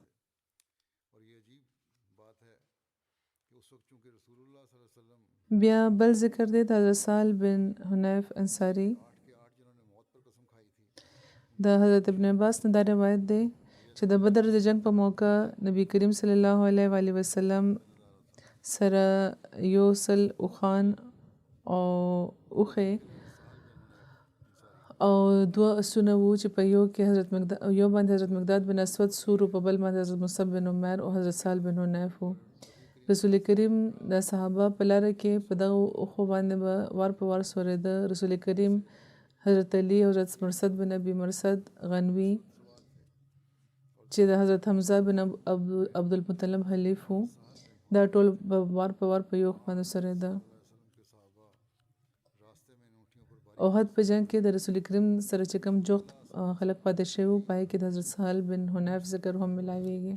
بیا بل ذکر دی د حضرت سهل بن حنیف انصاری. د حضرت ابن عباس نه دا روایت دی چې د بدر د جنگ په موقع نبی کریم صلی الله علیه و آله وسلم سره یو سل اوښان او اوښې او 2 اسونه وو چې په یو کې یو باندې حضرت مقداد بن اسود سور او په بل باندې حضرت مصعب بن عمیر او حضرت سهل بن حنیف وو. رسول کریم د صحابه په لاره کې په دغه اوښو باندې به وار په وار سورېده. رسول کریم، حضرت علی، حضرت مرصد بن ابي مرصد غنوي چې د حضرت حمزه بن عبدالمطلب حلیف وو، دا ټول وار په وار په یو اوښ باندې سورېده. احد په جنگ کې د رسول کریم سره چې کوم جوخت خلک پاتې شوي وو، په هغې کې د حضرت سهل بن حنیف ذکر هم ملاویږي.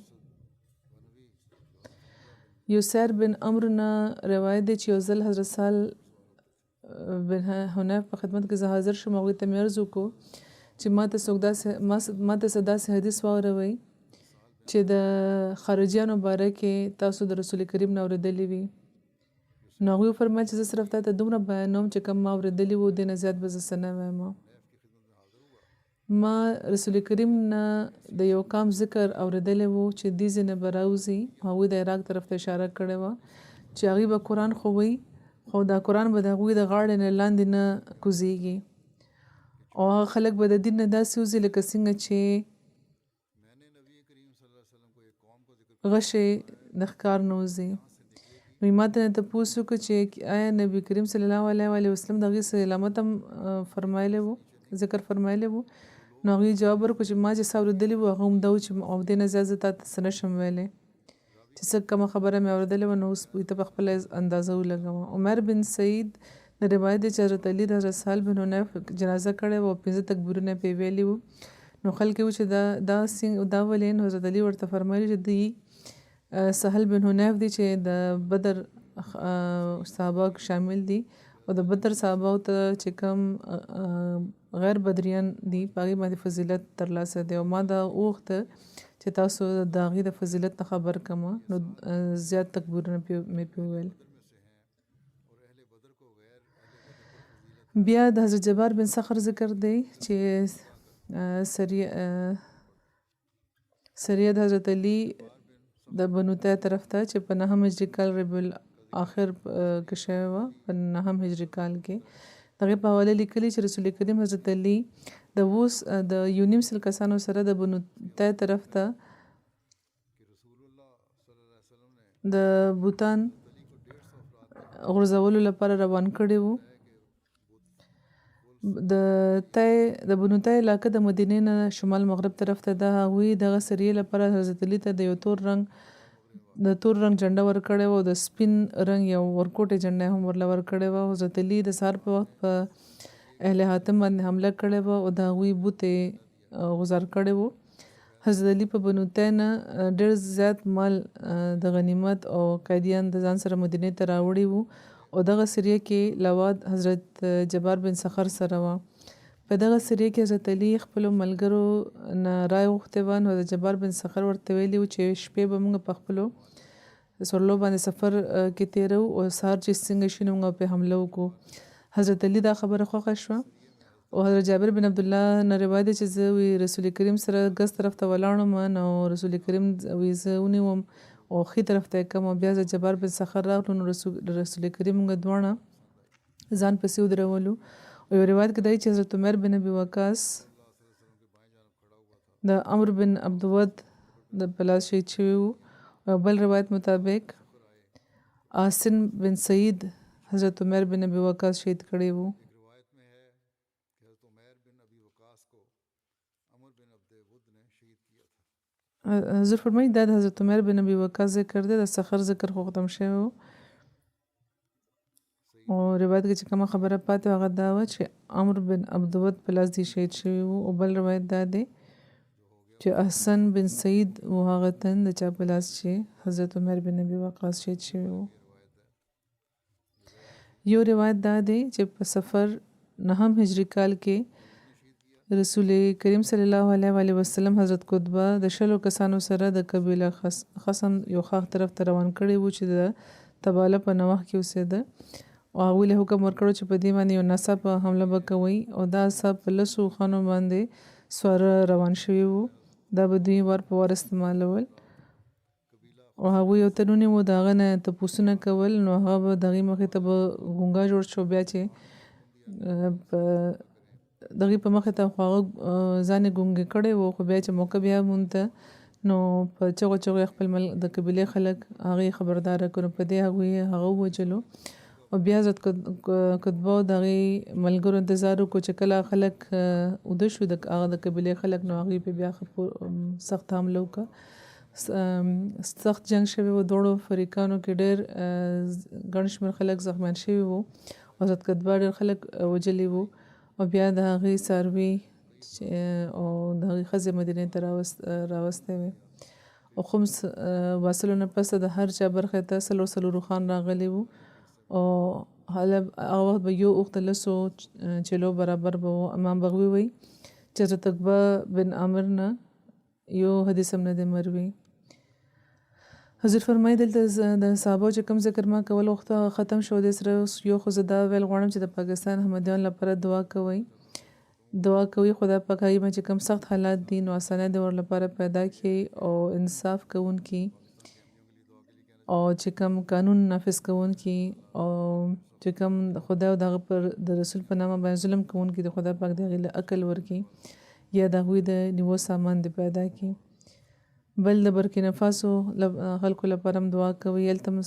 یسیر بن عمرو نه روایت دی چې یو ځل حضرت سهل بن حنیف په خدمت کې زه حاضر شوم. هغوی ته مې عرض وکړو چې ما ته څه داسې حدیث واوروئ چې د خارجیانو باره کې تاسو د رسول کریم نه اورېدلی وي. نو هغوی وفرمیل چې زه صرف تا ته دومره بیانوم چې کوم ما اورېدلي وو، دې نه زیات به زه څه نه وایم. ما رسول کریم نه د یو قام ذکر اورېدلی وو چې دې ځینې به راوځي، هغوی د عراق طرف ته اشاره کړې وه چې هغوی به قرآن خو وی، خو دا قرآن به د هغوی د غاړې نه لاندې نه کوزیږي او هغه خلک به د دین نه داسې وځي لکه څنګه چې غشې د ښکار نه وځي. نو ما ته تپوس وکړو چې آیا نبی کریم صلی الله علیه و وسلم د هغې څه علامت هم فرمایلی وو، ذکر فرمایلی وو؟ نو هغوی جواب ورکړو چې ما چې څه اورېدلي وو هغه هم دا و چې او دې نه زیات زه تا ته څه نشم ویلی، چې څه کومه خبره مې اورېدلې وه نو اوس ته په خپله اندازه ولګوه. عمر بن سعید د روایت دی چې حضرت علي د حضرت سهل بن حنیف جنازه کړې وه او 15 تکبیرونه پې ویلي وو. نو خلک یې و چې دا ولې؟ نو حضرت علي ورته فرمایلي چې دوی سهل بن حنیف دی چې د بدر صحابه شامل دي او د بدر صحابه ته چې کوم غیر بدریان دي په هغې باندې فضیلت ترلاسه دی او ما دا وغوښته چې تاسو د هغې د فضیلت نه خبر کړم. نو زیات تکبیرونه مې پې وویل. بیا د حضرت جبار بن صخر ذکر دی چې سریه د حضرت علی د بنو تی طرف ته چې په 9 هجري کال ربیع الاخر کې شوې وه، په 9 هجري کال کې. د هغې په حواله لیکلي چې رسول کریم حضرت علی د 19 کسانو سره د بنو تی طرف ته د بوتان غورځولو لپاره روان کړي وو. د بنو تی علاقه د مدینې نه شمال مغرب طرف ته ده. هغوی دغه سریې لپاره حضرت علی ته د یو تور رنګ جنډه ورکړې وه او د سپین رنګ یو ورکوټې جنډه هم ورله ورکړې وه. حضرت علی د سهار په وخت په اهل حاتم باندې حمله کړې وه او د هغوی بوت یې غوځار کړی وو. حضرت علی په بنو تی نه ډېر زیات مال د غنیمت او قیدیان د ځان سره مدینې ته راوړي وو او دغه سریه کې لواد حضرت جبار بن صخر سره وه. په دغه سریه کې حضرت علی خپلو ملګرو نه رای غوښتې وه. نو حضرت جبار بن صخر ورته ویلي وو چې شپې به موږ په خپلو سورلو باندې سفر کې تېرو او سهار چې څنګه شي نو موږ پرې حمله وکړو. حضرت علی دا خبره خوښه شوه او حضرت جابر بن عبدالله نه روایت دی چې زه رسول کریم سره ګز طرف ته ولاړم نو رسول کریم زه ونیوم او ښي طرف ته یې کړم او بیا حضرت جبار بن صخر راغلو نو رسول کریم موږ دواړه ځان پسې ودرولو. او یو روایت کې دی چې حضرت عمر بن ابي وقاص د عمرو بن عبدود د په لاس شهید شوي وو. او بل روایت مطابق آسن بن سعید حضرت عمر بن ابي وقاص شهید کړی وو. حضور فرمایي دا د حضرت عمر بن ابي وقاص ذکر دی د سخر ذکر خو ختم شوی و او روایت کې چې کومه خبره پاتې هغه دا وه چې عمرو بن عبدود په لاس دی شهید شوی و او بل روایت دا دی چې احسن بن سعید و هغه تن د چا په لاس چې حضرت عمر بن ابي وقاص شهید شوی و یو روایت دا دی چې په سفر 9 هجری کال کې رسول کریم صلی الله علیه وسلم حضرت قطبه د شلو کسانو سره د قبیله خصم یو خاص طرف ته روان کړي وو چې د تباله په نوح کې اوسېده او هغوی له حکم ورکړو چې په دې باندې یو ناڅاپه حمله به کوي او دا اصحاب په لسو خانو باندې سواره روان شوي وو دا به دوی وار په وار استعمالول او هغوی یو تنونې وو د هغه نه تپوسونه کول نو هغه به د هغې مخې ته به ګونګا جوړ شو بیا چې په دغې په مخې ته خو هغه ځان یې ګونګې کړی و خو بیا چې موقع بیا مونږ ته نو په چغو چغو خپل د قبیلې خلک هغې خبرداره کړو په دې هغوی هغه ووجلو او بیا حضرت قطبه او د هغې ملګرو انتظار وکړو چې کله خلک اوده شو هغه د قبیلې خلک نو هغوی پې بیا سخت حمله وکړه سخت جنگ شوی و دواړو فریقانو کې ډېر ګڼ شمېر خلک زخمیان شوي وو او حضرت قطبه ډېر خلک وجلي وو او بیا د هغې څاروي او د هغې ښځې مدینې ته راوستی وې او خمس واصلو نه پسه د هر چا برخې ته څلور روخان راغلي وو او هغه وخت به یو اوښ د لسو چلو برابر به و امام بغوي وایي چې حضرت عقبه بن عامر نه یو حدیث هم نه دی مروي حضور فرمایي دلته د صحابو چې کوم ذکر ما کول وخت ختم شو د سره یو خو زه دا ویل غواړم چې د پاکستان احمدیان لپاره دعا کوي خدا پاک هغې باندې چې کوم سخت حالات دي نو اسانه د ور لپاره پیدا کړي او انصاف کوونکي او چې کوم قانون نافذ کوونکي او چې کوم خدای او دغه پر د رسول په نامه باندې ظلم کوونکي د خدا پاک د هغې له عقل ورکړي یا د هغوی د نیوه سامان د پیدا کړي بل د برکینا فاسو خلکو لپاره هم دعا کوي هلته هم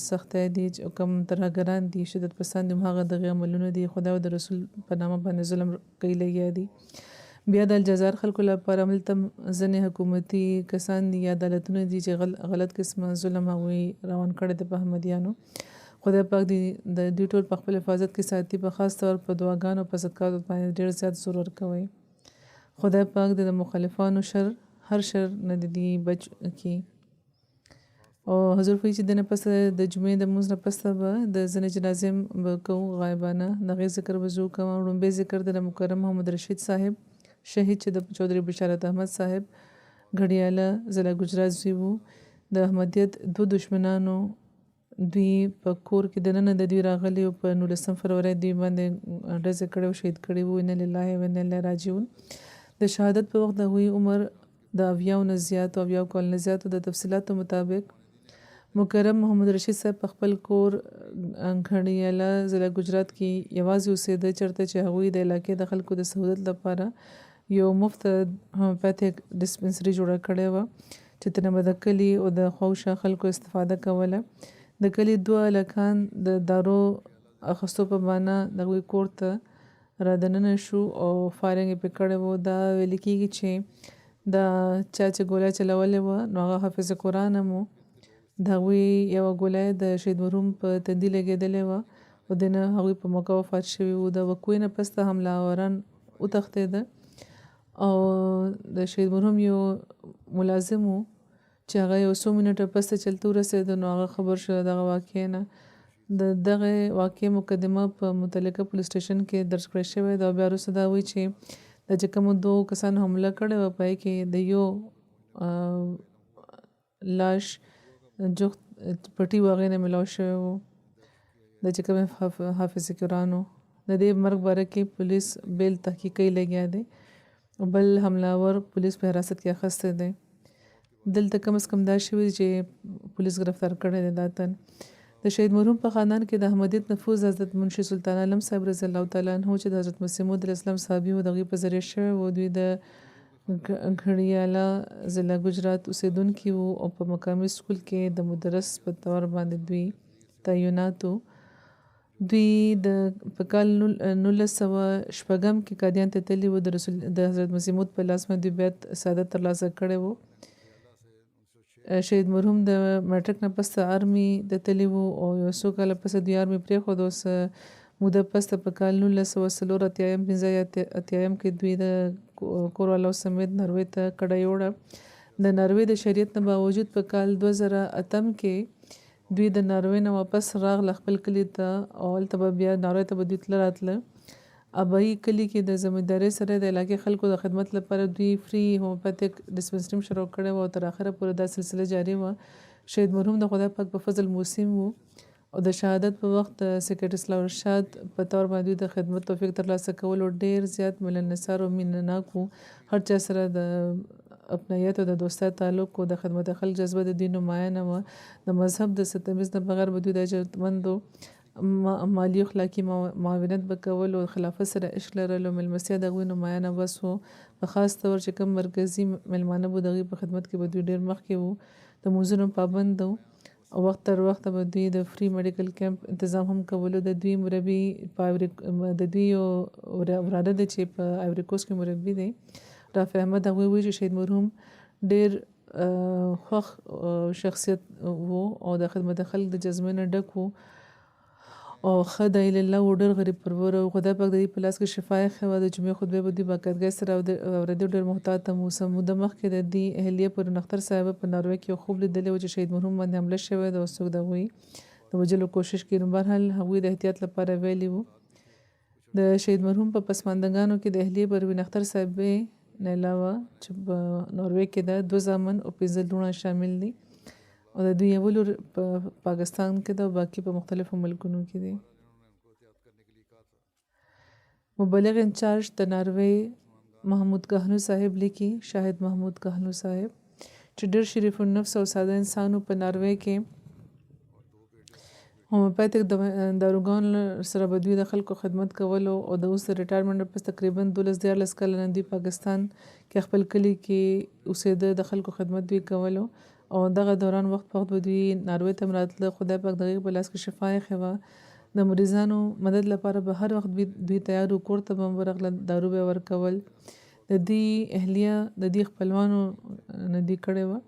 سختۍ دي چې کوم ترهګران دي شدت پسند هم هغه دغې عملونه دي خدای او د رسول په نامه باندې ظلم کوي لګیا دي بیا د الجزایر خلکو لپاره هلته ځینې حکومتي کسان دي یا عدالتونه دي چې غلط قسمه ظلم هغوی روان کړی دی په احمدیانو خدای پاک د دوی ټول په خپل حفاظت کې ساتي په خاص طور په دعاګانو په صدقاتو باندې ډېر زیات زور ورکوي خدای پاک د مخالفانو هر شر نه دی بچ کی او حضور فرمایي چې د نه پسه د جمعې د لمونځ نه پسه به د ځینې جنازې به کوو غایبانه د هغې ذکر به زه وکړم وړومبی ذکر د مکرم محمد رشید صاحب شهید چې د چودھری بشارت احمد صاحب غړیاله ضلع ګجرات زوی وو د احمدیت دو دشمنانو دوی په کور کې دننه د دوی راغلي او په 19 فروری دوی باندې ډزې کړې او شهید کړي وو انا لله و انا الیه راجعون د شهادت په وخت د هغوی عمر د 70 نه زیات او 70 کال نه زیات د تفصیلاتو مطابق مکرم محمد رشید صاحب په خپل کور غړیاله ضلع ګجرات کې یوازې اوسېده چېرته چې هغوی د علاقې د خلکو د سہولت لپاره یو مفت هومیوپیتھیک ډسپنسري جوړه کړې وه چې ترې به د کلي او د خواوشا خلکو استفاده کوله د کلي 2 هلکان د دارو اخیستو په بهانه د هغوی کور ته رادننه شو او فایرنګ یې پرې کړی و دا ویل کېږي چې دا چا چې ګوله چلولې وه نو هغه حافظ قرآن هم و د هغوی یوه ګوله د شهید مرحوم په تندي لګېدلې وه او د نه هغوی په موقع وفات شوي وو د وقوع نه پس ته حمله وتښتېده او د شهید مرحوم یو ملازم و چې هغه یو څو منټه پس ته چلته ورسېده نو هغه خبر شو دغه واقعې نه د دغه واقعې مقدمه په متعلقه پولیس سټیشن کې درج کړی شوې ده او بیا وروسته دا وایي چې د چې کومو 2 کسانو حمله کړې وه په هغې کې د یو لاش جغت پټي و هغې نه میلاو شوی و د چې کوم حافظ قرآن و د دې مرګ باره کې پولیس بیل تحقیقي لګیا دی او بل حملاور پولیس په حراست کې اخیستی دی دلته کم از کم دا شوي چې پولیس گرفتار کړی دی دا تن د شهید مرحوم په خاندان کې د احمدیت نفوذ حضرت منشي سلطان عالم صاحب رضی الله تعالی عنه چې د حضرت مسیح موعود علیه السلام صحابي و د هغوی په ذریعه شوی و دوی د غړیاله ضلع ګجرات اوسېدونکي وو او په مقامي سکول کې د مدرس په طور باندې دوی تعینات وو دوی په کال 1906 کې قادیان ته تللي وو. د حضرت مسیح موعود په لاس باندې بیعت سعادت ترلاسه کړی وو. شهید مرحوم د میټرک نه پس آرمي ته تللي وو او یو څو کاله پس دوی آرمي پرېښود. اوس موده پس په کال 1984 کې دوی د کوروالاو سمیت ناروې ته کډه یوړه. د ناروې د شریعت نه باوجود په کال 2008 کې دوی د ناروې نه واپس راغله خپل کلي ته او هلته به بیا ناروې ته به دوی تله راتله. ابایي کلي کې د زمیندارۍ سره د علاقې خلکو د خدمت لپاره دوی فری هومیوپیتھک ډسپنسري شروع کړې وه او تر اخره پورې دا سلسله جاري وه. شهید مرحوم د خدای پاک په فضل موسیم وو او د شهادت په وخت د سیکرټري اسلام رشاد په طور باندې د خدمت توفیق ترلاسه کولو ډیر زیات ملنسار او مینه ناک وو. هر چا سره د اپنایت او د دوستۍ تعلق او د خدمت خلق جذبه د دین نمایانه وه. د مذهب د ستمیز نه بغیر به دوی د اجرتمندو مالی اخلاقي معاونت به کول او خلافت سره عشق لرل او مېلمستیا د هغوی نمایانه بس وو. په خاص طور چې کوم مرکزي مېلمانه به د هغوی په خدمت کې به دوی ډېر مخکې وو. د مونځونو پابند وو او وخت تر وخته به دوی د فری میډیکل کیمپ تنظیم هم کولو. د دوی مربي د دوی یو وراره دی چې په ایوری کوسټ کې مربي دی رافع احمد. هغوی وایي چې شهید مرحوم ډېر خوښ شخصیت وو او د خدمت خلق د جذبې نه ډک وو او ښه د الله و ډېر غریب پرور او خدای پاک د دې په لاس کې شفا یې ښه وه. د جمعې خطبې به دوی باقاعدګۍ سره اورېدو ډېر محتاط هم وو. څه موده مخکې د دې اهلیه پر نختر صاحبه په ناروې کې یو خوب لیدلی و چې شهید مرحوم باندې حمله شوې ده او څوک د هغوی د وژلو کوشش کوي. نو بهرحال هغوی د احتیاط لپاره ویلي وو. د شهید مرحوم په پسماندګانو کې د اهلیه پروین اختر صاحبې نه علاوه چې په ناروې کې ده 2 زامن او 15 لوڼه شامل دي او د دوی یو لور په پاکستان کې ده او باقي په مختلفو ملکونو کې دي. مبلغ انچارج د ناروې محمود کهلو صاحب لیکي شاهد محمود کهلو صاحب چې ډېر شریف النفس او ساده انسانو په ناروې کې هومیوپیتھک داروګان سره به دوی د خلکو خدمت کولو او د اوس ریټایرمنټ پس تقریبا 12-14 کاله نه دوی پاکستان کې خپل کلي کې اوسېده د خلکو خدمت دوی کولو او دغه دوران وخت په وخت به دوی ناروې ته راتله. خدای پاک د هغې په لاس کې شفا یې ښه وه. د مریضانو مدد لپاره به هر وخت دوی تیار وو. کور ته به هم ورغله دارو به ورکول. د دې اهلیه د دې خپلوانو نه دې کړې وه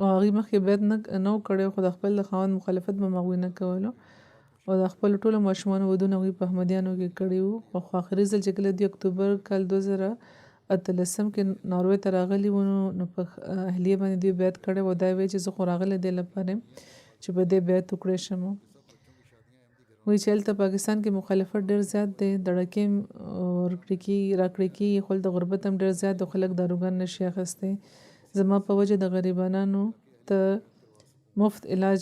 او هغې مخکې بیعت نه و کړی خو د خپل د خاوند مخالفت به هم هغوی نه کولو او د خپلو ټولو ماشومانو ودونه هغوی په احمدیانو کې کړي وو. خو آخري ځل چې کله د اکتوبر کال 2013 کې ناروې ته راغلي وو نو په اهلیه باندې دوی بیعت کړی و. دا یې وایي چې زه خو راغلی دې لپاره چې په دې بیعت وکړی شم. وایي چې هلته پاکستان کې مخالفت ډېر زیات دی. دړکې راکړې کېږي خو د غربت هم ډېر زیات د خلک داروګان نشي اخیستی. زما په وجه د غریبانو ته مفت علاج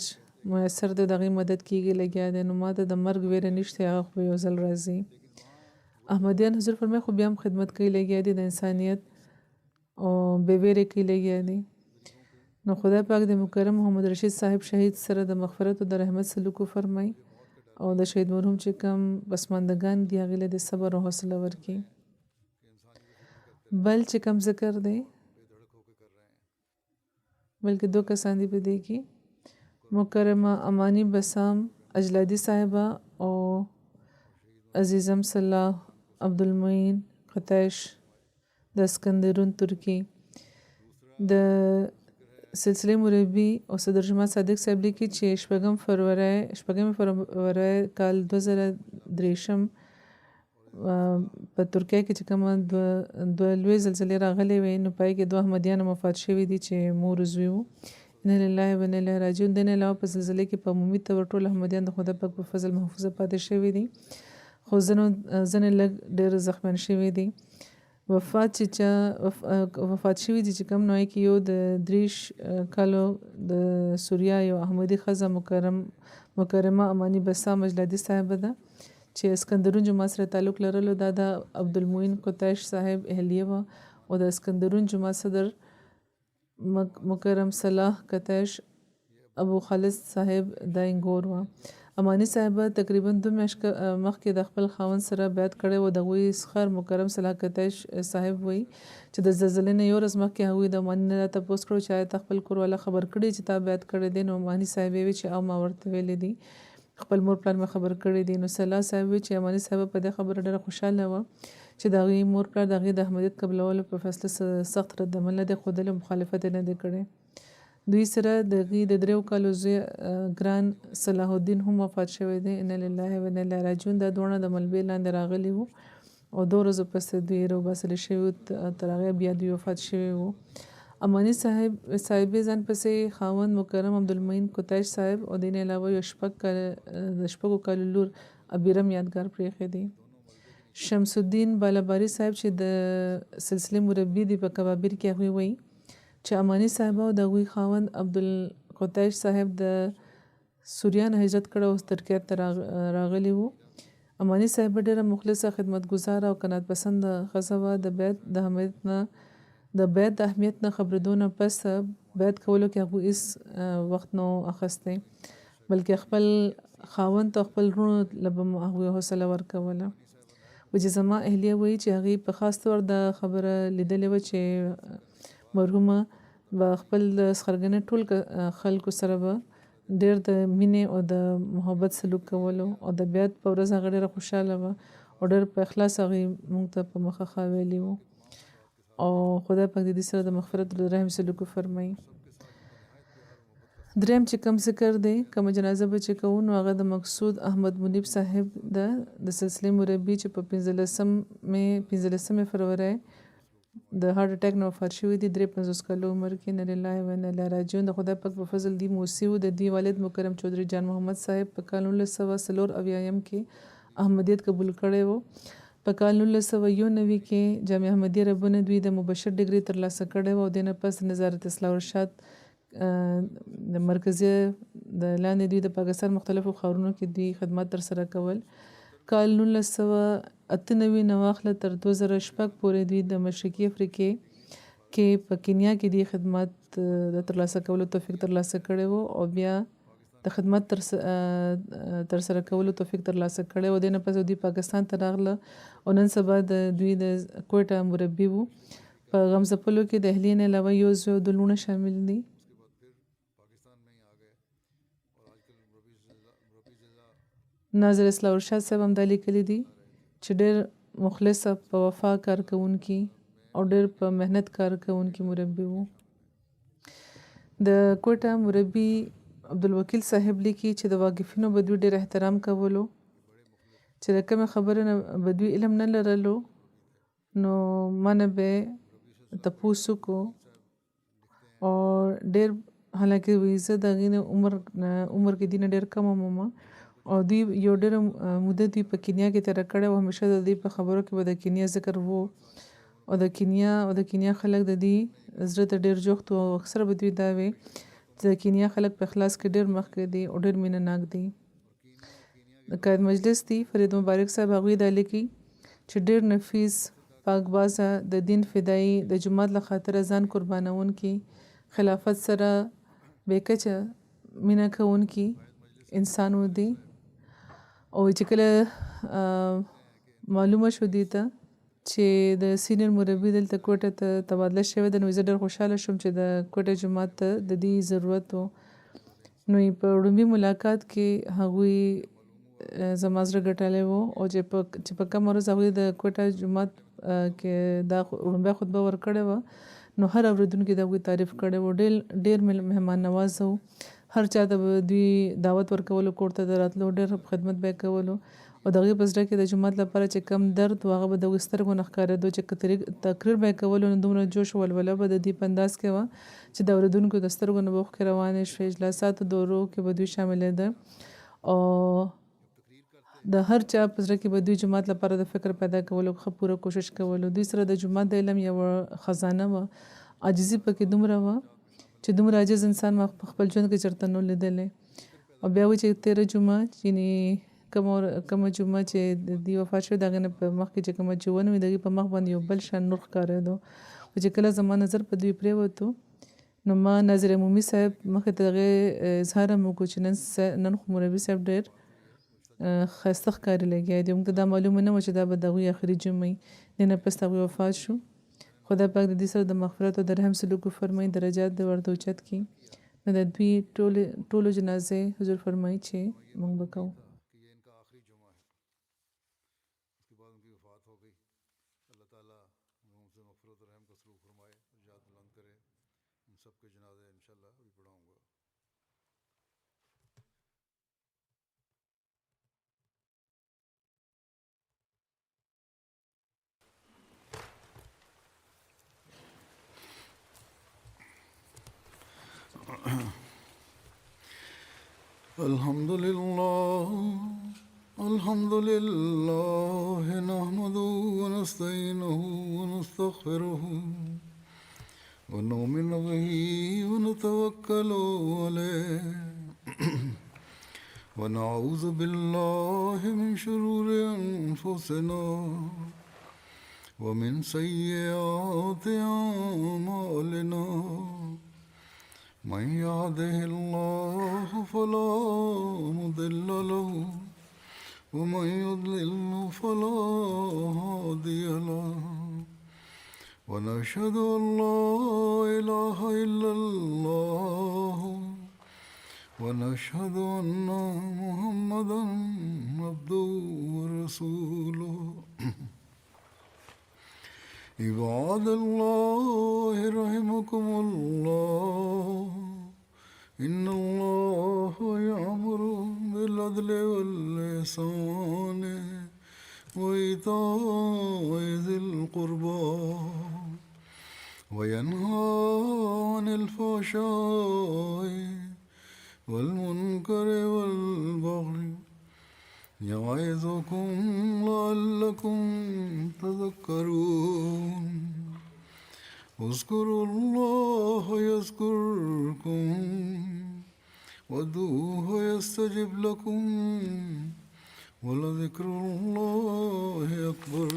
میسر دی د هغې مدد کېږي لګیا دی. نو ما ته د مرګ ویره نشته هغه خو یو ځل راځي. احمدیان حضور فرمایي خو بیا هم خدمت کوي لګیا دي د انسانیت او بې ویرې کوي لګیا دي. نو خدای پاک د مکرم محمد رشید صاحب شهید سره د مغفرت او د رحمت سلوک وفرمایي او د شهید مرحوم چې کوم پسماندګان دي هغې له د صبر او حوصله ورکړي. بل چې کوم ذکر دی بلکې 2 کسان دي په دې کې مکرمه امانی بسام اجلادي صاحبه او عزیزم صلاح عبدالمعین قتیش د اسکندرون ترکی. د سلسله مربي او صدر جماعت صادق صاحب لیکي چې 8 فروری کال 2003 په ترکیه کې چې کومه دوه لوی زلزلې راغلې وې نو پای کې 2 احمدیان وفات شوي دي چې مور زوی وو. انا لله و انا الیه راجعون. د نه علاوه په زلزلې کې په عمومي طور ټول احمدیان د خدای پاک په فضل محفوظه پاتې شوي دي خو ځینې لږ ډېر زخمیان شوي دي. وفات شوي دي چې کوم نوعی کې یو د 3 کالو د سوریا یو احمدي ښځه مکرمه امانی بسام اجلادي صاحبه ده چې اسکندرون جماعت سره تعلق لرلو. دا د عبدالمعین قتیش صاحب اهلیه وه او د اسکندرون جماعت صدر مکرم صلاح قتیش ابو خالد صاحب داینګور وه. امانی صاحبه تقریبا 2 میاشت مخکې د خپل خاوند سره بیعت کړی و. د هغوی سخر مکرم صلاح قتیش صاحب وایي چې د زلزلې نه یو ورځ مخکې هغوی د امانی نه تپوس کړو چې آیا تا خپل کور والا خبر کړی چې تا بیعت کړی دی. نو امانی صاحب وایي چې او ما ورته ویلی دي خپل مور پلار مې خبر کړی دی. نو سلا صاحب وی چې اماني صاحب په دې خبره ډېره خوشحاله وه چې د هغې مور پلار د هغې د احمدیت قبلولو په فیصله سخت رد عمل نه دی ښودلی، مخالفت یې نه دی کړی. دوی سره د هغې د 3 کالو زوی ګران صلاح الدین هم وفات شوی دی. انا لله و انا الیه راجعون. دا دواړه د ملبې لاندې راغلي وو او 2 ورځو پسې دوی راوباسلي شوي وو، تر هغې بیا دوی وفات شوي وو. اماني صاحبې ځان پسې خاوند مکرم عبدالمعین کوتاش صاحب او د دې علاوه یو 6 کالو لور ابیرم یادګار پرېښی دی. شمس الدین بالاباری صاحب چې د سلسلې مربي دی په کبابیر کې، هغوی وایي چې اماني صاحب او د هغوی خاوند عبدالقتیش صاحب د سوریا نه هجرت کړی او ترکیه ته راغلی وو. اماني صاحب ډېره مخلصه، خدمتګزاره او قناعت پسنده ښځه وه. د بیعت د اهمیت نه خبرېدو نه پس بیعت کولو کې هغوی هېڅ وخت نه اخیستی، بلکې خپل خاوند ته خپل وروڼو له به هغوی حوصله ورکوله. و چې زما اهلیه وایي چې هغې په خاص طور دا خبره لیدلې وه چې مرحومه به خپل د سخرګنۍ ټول خلکو سره به ډېر د مینې او د محبت سلوک کولو او د بیعت په ورځ هغه ډېره خوشحاله وه او ډېر په اخلاص هغې موږ ته په مخه ښه ویلي وو او خدای پاک د دې سره د مغفرت او د رحم سلوک وفرمایي. دریم چې کوم ذکر دی، کومه جنازه به چې کوو نو هغه د مقصود احمد منیب صاحب د سلسلې مربي چې په 15 فروری د هارت اټیک نه وفات شوي دي، 53 کالو عمر کې. انا لله و انا الیه راجعون. د خدای پاک په فضل دی موسی و. د دې والد مکرم چودھری جان محمد صاحب په کال 1994 کې احمدیت قبول کړی و. په کال 1991 کې جامعه احمدیه ربونه دوی د مبشر ډګري ترلاسه کړی و او د نه پس نظارت اصلاح ارشاد د مرکزیه د لاندې دوی د پاکستان مختلفو ښارونو کې دوی خدمات ترسره کول. کال 1998 نه واخله تر 2006 پورې دوی د مشرقي افریقې کې په کینیا کې دوی خدمات د ترلاسه کولو توفیق ترلاسه کړی و او بیا د خدمت ترسره کولو توفیق ترلاسه کړی و. د نه پس دوی پاکستان ته راغله او نن سبا د دوی د کوټه مربي وو. په غمزپلو کې د اهلیې نه علاوه یو زوی او 2 لوڼه شامل دي. ناظر اصلاح ارشاد صاحب هم دا لیکلي دي چې ډېر مخلصه، په وفا کار کوونکي او ډېر په محنت کار کوونکي مربي وو. د کوټه مربي عبدالوکیل صاحب لیکي چې د واقفینو به دوی ډېر احترام کولو، چې د کومې خبرې نه به دوی علم نه لرلو نو ما نه به تپوس وکړو او ډېر حالانکه وایي زه د هغې نه عمر کې دي نه ډېر کم وم او دوی یو ډېره موده دوی په کینیا کې تېره کړې او همیشه د دوی په خبرو کې به د کینیا ذکر وو او د کینیا خلک د دوی زړه ته ډېر جوخت وو او اکثره به دوی دا وی چې د کینیا خلک په اخلاص کې ډېر مخکې دي او ډېر مینه ناک دي. د قائد مجلس دی فرید مبارک صاحب هغوی دا لیکي چې ډېر نفیس، پاکبازه، د دین فدایي، د جومات له خاطره ځان قربانونکي، خلافت سره بېکچه مینه کوونکي انسان و دي. او چې کله معلومه شو دي ته چې د سینیر مربي دلته کوټه ته تبادله شوی ده نو زه ډېر خوشحاله شوم چې د کوټه جومات ته د دې ضرورت و. نو په وړومبي ملاقات کې هغوی زما زړه ګټلی و او چې په کومه ورځ هغوی د کوټه جومات کې دا وړومبی خطبه ورکړې وه نو هر اورېدونکي د هغوی تعریف کړی و. ډېر مهمان نوازه و. هر چا ته به دوی دعوت ورکولو کور ته د راتلو، ډېر خدمت به یې کولو او د هغې په زړه کې د جومات لپاره چې کم درد و هغه به د هغوی سترګو نه ښکارېدو. چې تقریر به یې کولو نو دومره جوش ولوله به د دې په انداز کې وه چې د اورېدونکو د سترګو نه به اوښکې روانې شوې. اجلاساتو دورو کې به دوی شاملېده او د هر چا په زړه کې به دوی جومات لپاره د فکر پیدا کولو ښه پوره کوشش کولو. دوی سره د جومات د علم یوه خزانه وه، عاجزي پکې دومره وه چې دومره عاجز انسان ما په خپل ژوند کې چېرته نه لیدلی. او بیا وایي چې 13 جمعه یعنې کومه جمعه چې د دې وفات شوې د هغې نه په مخکې چې کومه جوه نه وي د هغې په مخ باندې یو بل شان نور ښکارېدو. خو چې کله زما نظر په دوی پرېوتو نو ما ناظر عمومي صاحب مخې ته هغې اظهار هم وکړو چې نن خو مربي صاحب ډېر ښایسته ښکاري لګیا دی. موږ ته دا معلومه نه وه چې دا به د هغوی آخري جمعه وي. دې نه پس هغوی وفات شو. خدای پاک د دې سره د مغفرت او د رحم سلوک وفرمایي، درجات د ورته اوچت کړي. د دوی ټولو جنازې حضور فرمایي چې موږ به کوو.
کہ یہ ان کا آخری جمعہ ہے، اس کے بعد ان کی وفات ہو گئی. اللہ تعالیٰ ان سے مغفرت و رحم کا سلوک فرمائے، رجعت بلند کرے. ان سب کے جنازے انشاءاللہ ابھی پڑھاؤں گا. الحمد لله نحمده ونستعينه ونستغفره ونؤمن به ونتوكل عليه ونعوذ بالله من شرور أنفسنا ومن سيئات أعمالنا. من يهده الله فلا مضل له ومن يضلل فلا هادي له. ونشهد أن لا إله إلا الله ونشهد أن محمدا عبده ورسوله. عباد الله رحمكم الله، إن الله يأمر بالعدل والإحسان وإيتاء ذي القربى وينهى عن الفحشاء والمنكر والبغي يعظكم لعلكم تذكرون. اذكروا الله يذكركم وادعوه يستجب لكم ولذكر الله أكبر.